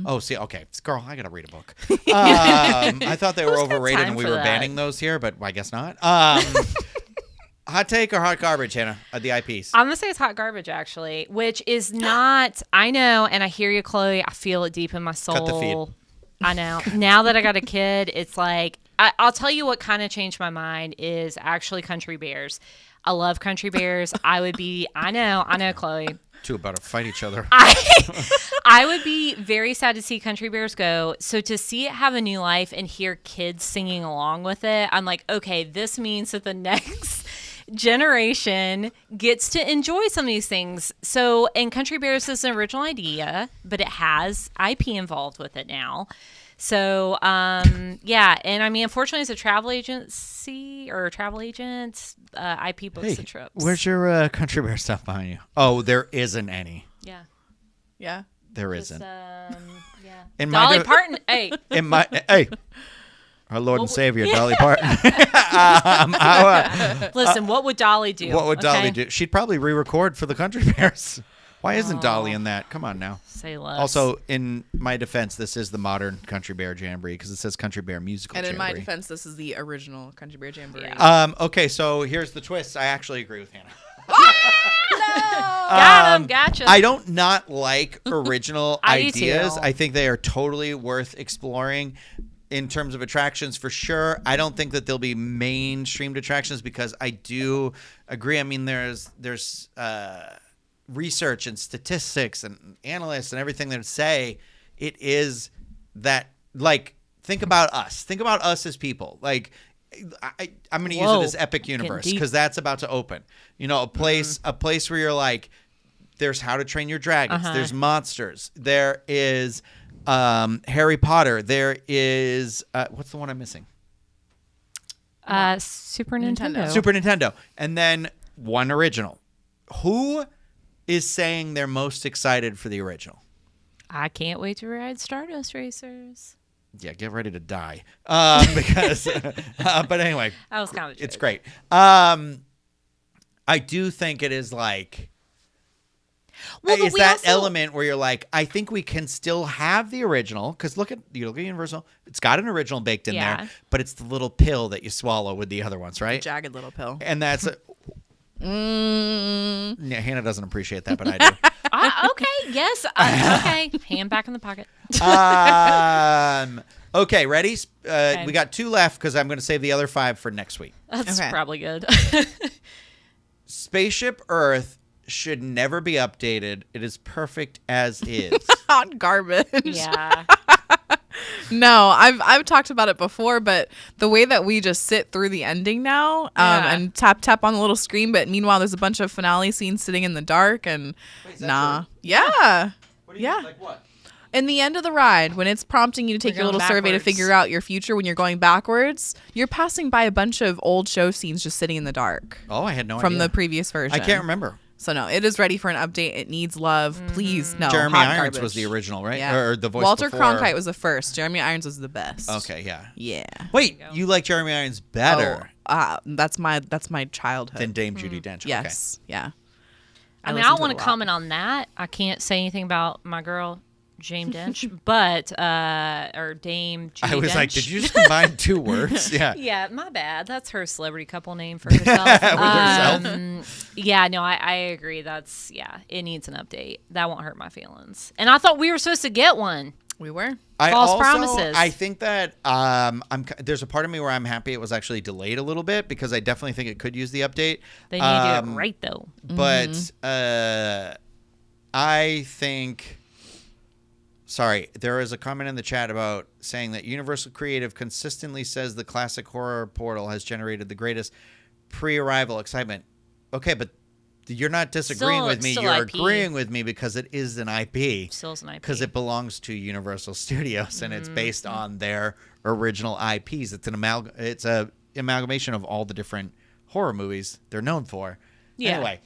Oh, see, okay, girl, I gotta read a book. I thought they were Who's got overrated time and we for were that? banning those here, but I guess not. Hot take or hot garbage, Hannah? The IPs. I'm gonna say it's hot garbage, actually, which is not. I know, and I hear you, Chloe. I feel it deep in my soul. Cut the feed. I know. Now that I got a kid, it's like I'll tell you what kind of changed my mind is actually Country Bears. I love Country Bears. I know, Chloe. Two about to fight each other. I would be very sad to see Country Bears go. So to see it have a new life and hear kids singing along with it, I'm like, okay, this means that the next generation gets to enjoy some of these things. So, and Country Bears is an original idea, but it has IP involved with it now. So, yeah. And I mean, unfortunately, as a travel agency or a travel agent, IP books the trips. Where's your Country Bear stuff behind you? Oh, there isn't any. Yeah. Yeah. There Just, isn't. Yeah. In Dolly Parton. Hey. Our Lord and Savior, Dolly Parton. Listen, what would Dolly do? What would Dolly do? She'd probably re-record for the Country Bears. Why isn't Dolly in that? Come on now. Say less. Also, in my defense, this is the modern Country Bear Jamboree because it says Country Bear Musical And Jamboree. in my defense, this is the original Country Bear Jamboree. Yeah. Okay, so here's the twist. I actually agree with Hannah. Got him. Gotcha. I don't not like original I do ideas. too. I think they are totally worth exploring in terms of attractions for sure. I don't think that they'll be mainstreamed attractions because I do agree. I mean, there's research and statistics and analysts and everything that say it is that, like, think about us. Think about us as people. Like, I'm going to use it as Epic Universe because that's about to open. You know, a place where you're like, there's How to Train Your Dragons. There's Monsters. There is Harry Potter. There is what's the one I'm missing? Super Nintendo. Super Nintendo. And then one original. Who is saying they're most excited for the original? I can't wait to ride Stardust Racers. Yeah, get ready to die. Because, but anyway, That was kind of a joke. it's great. I do think it is like, it's that element where you're like, I think we can still have the original because look at Universal. It's got an original baked in there, but it's the little pill that you swallow with the other ones, right? Jagged little pill. And that's yeah, Hannah doesn't appreciate that, but I do. Okay, yes. Okay, hand back in the pocket. Okay, ready? We got 2 left because I'm going to save the other 5 for next week. That's probably good. Spaceship Earth should never be updated. It is perfect as is. Hot garbage. Yeah. No, I've talked about it before, but the way that we just sit through the ending now and tap on the little screen, but meanwhile there's a bunch of finale scenes sitting in the dark and true? Yeah. What do you mean? Like what? In the end of the ride, when it's prompting you to take your little survey to figure out your future when you're going backwards, you're passing by a bunch of old show scenes just sitting in the dark. Oh, I had no idea. From the previous version. I can't remember. So no, it is ready for an update. It needs love. Please, no. Jeremy hot Irons garbage. was the original, right? Yeah. Or the voice Walter before. Cronkite was the first. Jeremy Irons was the best. Okay, yeah. Yeah. Wait, you like Jeremy Irons better That's my childhood. than Dame Judi Dench? Yes. Okay. Yeah. I mean, I don't want to comment on that. I can't say anything about my girl, Jame Dench, but, or Dame Judi I was Dench. like, did you just combine 2 words? Yeah. Yeah, my bad. That's her celebrity couple name for herself. Yeah, no, I agree. It needs an update. That won't hurt my feelings. And I thought we were supposed to get one. We were. False promises. I think that there's a part of me where I'm happy it was actually delayed a little bit because I definitely think it could use the update. They need to do it right, though. But I think... Sorry, there is a comment in the chat about saying that Universal Creative consistently says the classic horror portal has generated the greatest pre-arrival excitement. Okay, but you're not disagreeing with me. You're IP. agreeing with me because it is an IP. Still is an IP. Because it belongs to Universal Studios and it's based on their original IPs. It's a amalgamation of all the different horror movies they're known for. Yeah. Anyway,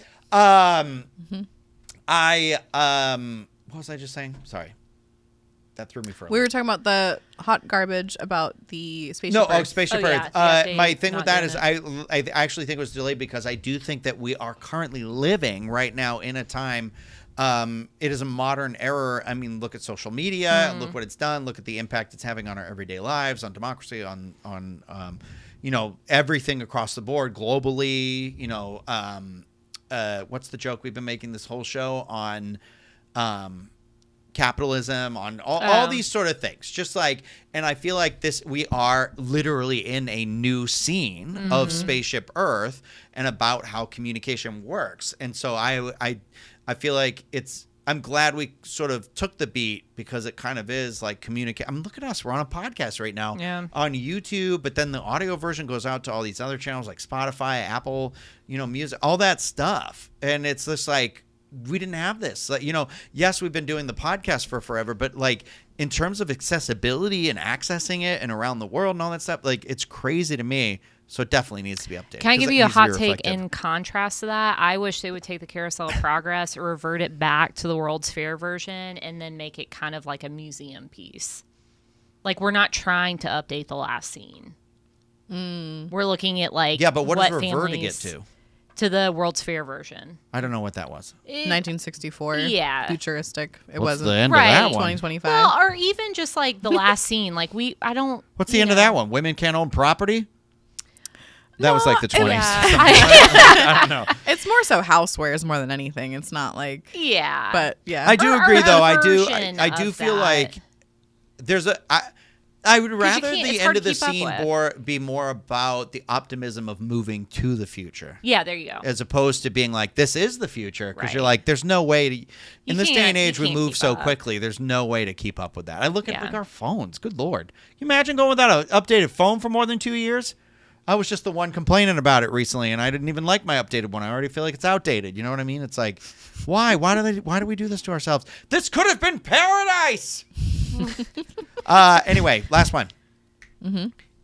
what was I just saying? Sorry. That threw me for a We loop. were talking about the hot garbage about the Spaceship Earth. Spaceship Oh, Earth. yeah, My thing with not that doing is I actually think it was delayed because I do think that we are currently living right now in a time It is a modern era. I mean, look at social media. Look what it's done. Look at the impact it's having on our everyday lives, on democracy, on everything across the board globally. What's the joke we've been making this whole show on? Capitalism, on all these sort of things. Just like, and I feel like we are literally in a new scene of Spaceship Earth and about how communication works. And so I feel like I'm glad we sort of took the beat, because it kind of is like communicate. I mean, look at us. We're on a podcast right now on YouTube, but then the audio version goes out to all these other channels like Spotify, Apple, music, all that stuff. And it's just like, we didn't have this. Like, yes, we've been doing the podcast for forever, but like in terms of accessibility and accessing it and around the world and all that stuff, like it's crazy to me. So it definitely needs to be updated. Can I give you a hot take in contrast to that? I wish they would take the Carousel of Progress, revert it back to the World's Fair version, and then make it kind of like a museum piece. Like, we're not trying to update the last scene. We're looking at like, yeah, but what is reverting it to? To the World's Fair version. I don't know what that was. 1964. Yeah. Futuristic. It What's wasn't. the end Right. of that one? 2025. Well, or even just like the last scene. Like What's the end of that one? Women can't own property? That was like the 20s. I don't know. It's more so housewares more than anything. It's not like. Yeah. But yeah. I do Or agree, a though. version I do of feel that. like there's I would rather can't- the it's end hard of to the keep up scene with. be more about the optimism of moving to the future. Yeah, there you go. As opposed to being like, this is the future. Because you're Right. like, there's no way to. In this day and can't- you age, we can't move keep so up. quickly. There's no way to keep up with that. I look at Yeah. like our phones. Good Lord. Can you imagine going without an updated phone for more than 2 years? I was just the one complaining about it recently, and I didn't even like my updated one. I already feel like it's outdated. You know what I mean? It's like, why? Why do we do this to ourselves? This could have been paradise. Anyway, last one.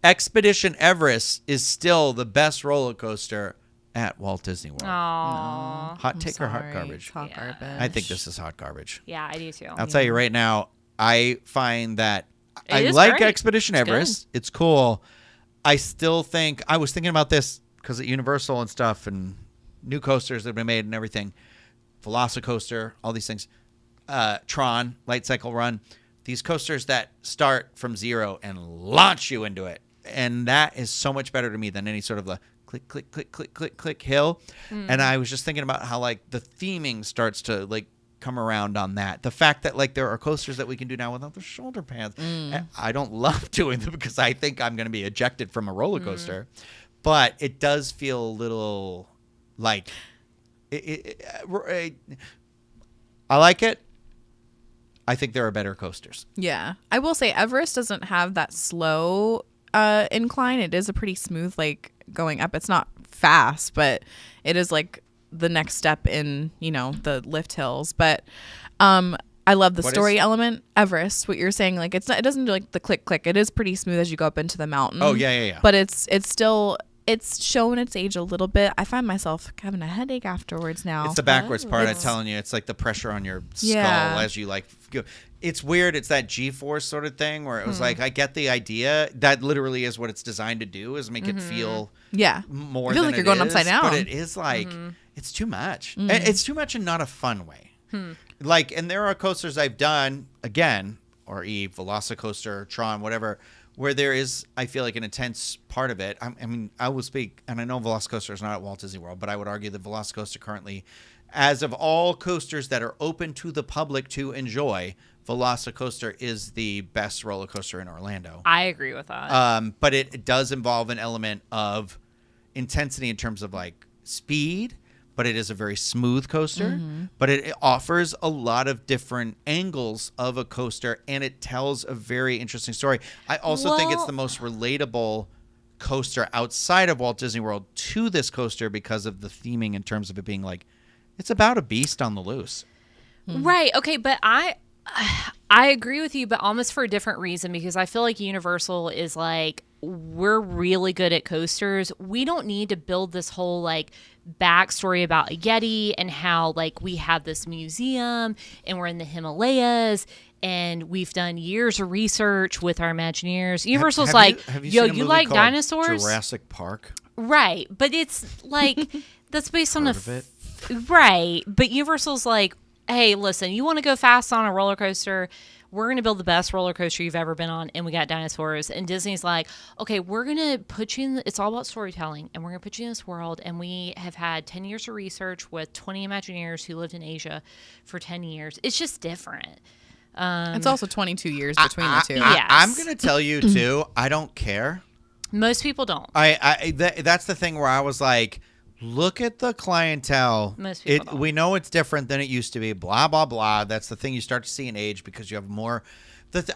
Expedition Everest is still the best roller coaster at Walt Disney World. Aww. Hot take or hot Sorry, garbage? it's hot Yeah. garbage. I think this is hot garbage. Yeah, I do too. I'll tell you right now, I find that It I is like great. Expedition It's Everest. It's cool. I still think, I was thinking about this because at Universal and stuff and new coasters that have been made and everything, Velocicoaster, all these things, Tron, Light Cycle Run, these coasters that start from zero and launch you into it. And that is so much better to me than any sort of the click, click, click, click, click, click hill. And I was just thinking about how like the theming starts to like come around on that. The fact that like there are coasters that we can do now without the shoulder pads. And I don't love doing them because I think I'm going to be ejected from a roller coaster. But it does feel a little like I like it. I think there are better coasters. Yeah. I will say Everest doesn't have that slow incline. It is a pretty smooth, like, going up. It's not fast, but it is like the next step in, the lift hills. But I love the story element. Everest, what you're saying, like, it doesn't do like the click click. It is pretty smooth as you go up into the mountain. Oh, yeah. But it's still, it's shown its age a little bit. I find myself having a headache afterwards now. It's the backwards part. I'm telling you, it's like the pressure on your skull as you like go. It's weird. It's that G-force sort of thing where it was like, I get the idea. That literally is what it's designed to do, is make it feel more. I feel than like you're it going is, upside down. but it is like it's too much. And it's too much in not a fun way. Like, and there are coasters I've done again, or Velocicoaster, Tron, whatever, where there is, I feel like, an intense part of it. I mean, I will speak, and I know Velocicoaster is not at Walt Disney World, but I would argue that Velocicoaster currently, as of all coasters that are open to the public to enjoy, Velocicoaster is the best roller coaster in Orlando. I agree with that. But it does involve an element of intensity in terms of like speed, but it is a very smooth coaster. But it offers a lot of different angles of a coaster, and it tells a very interesting story. I also think it's the most relatable coaster outside of Walt Disney World to this coaster because of the theming in terms of it being like, it's about a beast on the loose. Right. Okay. But I agree with you, but almost for a different reason, because I feel like Universal is like, we're really good at coasters. We don't need to build this whole like backstory about a Yeti and how like we have this museum and we're in the Himalayas and we've done years of research with our Imagineers. Universal's have you yo, seen a you movie like called dinosaurs? Jurassic Park? Right. But it's like, that's based on Heard of it? right. But Universal's like, hey, listen, you want to go fast on a roller coaster? We're going to build the best roller coaster you've ever been on, and we got dinosaurs. And Disney's like, okay, we're going to put you in, it's all about storytelling, and we're going to put you in this world. And we have had 10 years of research with 20 Imagineers who lived in Asia for 10 years. It's just different. It's also 22 years between the two. Yes. I'm going to tell you, too, I don't care. Most people don't. That's the thing where I was like, look at the clientele. Most people don't. We know it's different than it used to be. Blah blah blah. That's the thing you start to see in age because you have more.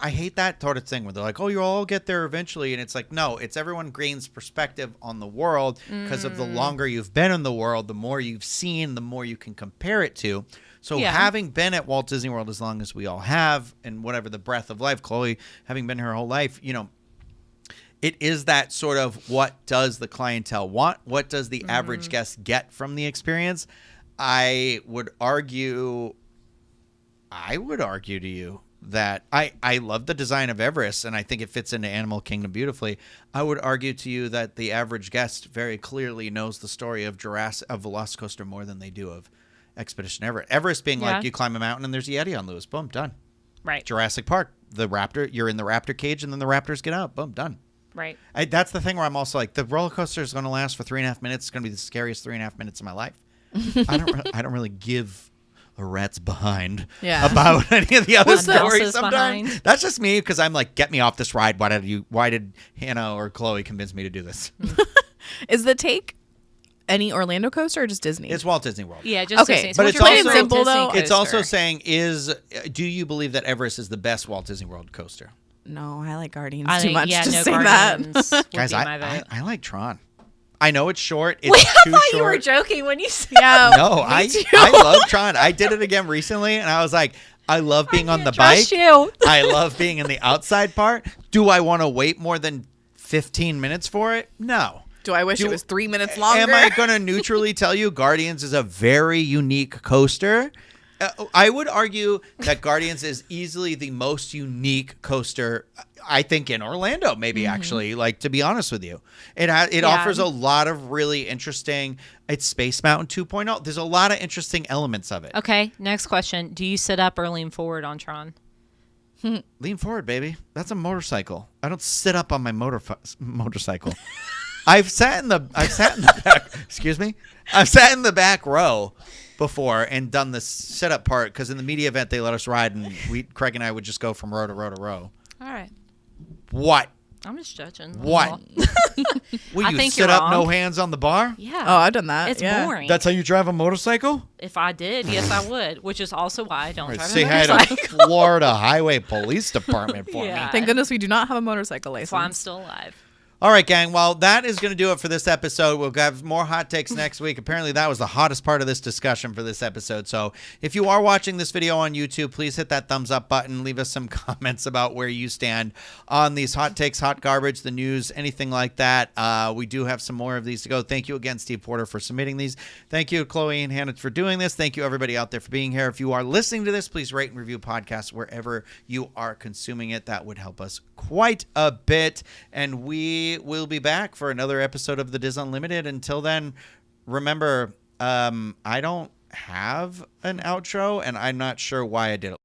I hate that sort of thing where they're like, "Oh, you'll all get there eventually," and it's like, no, it's everyone gains perspective on the world because of the longer you've been in the world, the more you've seen, the more you can compare it to. So having been at Walt Disney World as long as we all have, and whatever the breadth of life, Chloe having been her whole life, it is that sort of what does the clientele want? What does the average guest get from the experience? I would argue to you that I love the design of Everest, and I think it fits into Animal Kingdom beautifully. I would argue to you that the average guest very clearly knows the story of Velocicoaster more than they do of Expedition Everest. Everest being like you climb a mountain and there's a Yeti on loose. Boom, done. Right. Jurassic Park, the raptor, you're in the raptor cage, and then the raptors get out. Boom, done. Right. That's the thing where I'm also like, the roller coaster is going to last for 3.5 minutes. It's going to be the scariest 3.5 minutes of my life. I don't really give a rat's behind about any of the other stories sometimes. That's just me because I'm like, get me off this ride. Why did Hannah or Chloe convince me to do this? Is the take any Orlando coaster or just Disney? It's Walt Disney World. Yeah, just okay. Disney. But What's it's your also favorite simple, Disney though. coaster? It's also saying, do you believe that Everest is the best Walt Disney World coaster? No, I like Guardians I too think, much yeah, to no say Guardians that. would Guys, be my vote. I like Tron. I know it's short. It's Wait, I too thought short. you were joking when you said Yeah. No, I love Tron. I did it again recently, and I was like, I love being on the bike. trust you. I love being in the outside part. Do I want to wait more than 15 minutes for it? No. Do I wish it was 3 minutes longer? Am I going to neutrally tell you Guardians is a very unique coaster? I would argue that Guardians is easily the most unique coaster, I think, in Orlando, maybe actually, like, to be honest with you. It offers a lot of really interesting, it's Space Mountain 2.0. There's a lot of interesting elements of it. Okay, next question. Do you sit up or lean forward on Tron? Lean forward, baby. That's a motorcycle. I don't sit up on my motorcycle. I've sat in the back. Excuse me. I've sat in the back row before and done the sit-up part because in the media event they let us ride and Craig and I would just go from row to row to row. All right. What? I'm just judging. What? Will I you think sit you're up, wrong. no hands on the bar? Yeah. Oh, I've done that. It's yeah. boring. That's how you drive a motorcycle? If I did, yes, I would. Which is also why I don't drive Say a hi motorcycle. to Florida Highway Police Department for Yeah. me. Thank goodness we do not have a motorcycle license. That's why I'm still alive. All right, gang. Well, that is going to do it for this episode. We'll have more hot takes next week. Apparently, that was the hottest part of this discussion for this episode. So if you are watching this video on YouTube, please hit that thumbs up button. Leave us some comments about where you stand on these hot takes, hot garbage, the news, anything like that. We do have some more of these to go. Thank you again, Steve Porter, for submitting these. Thank you, Chloe and Hannah, for doing this. Thank you, everybody out there, for being here. If you are listening to this, please rate and review podcasts wherever you are consuming it. That would help us quite a bit. And we will be back for another episode of the Diz Unlimited. Until then, remember, I don't have an outro, and I'm not sure why I did it.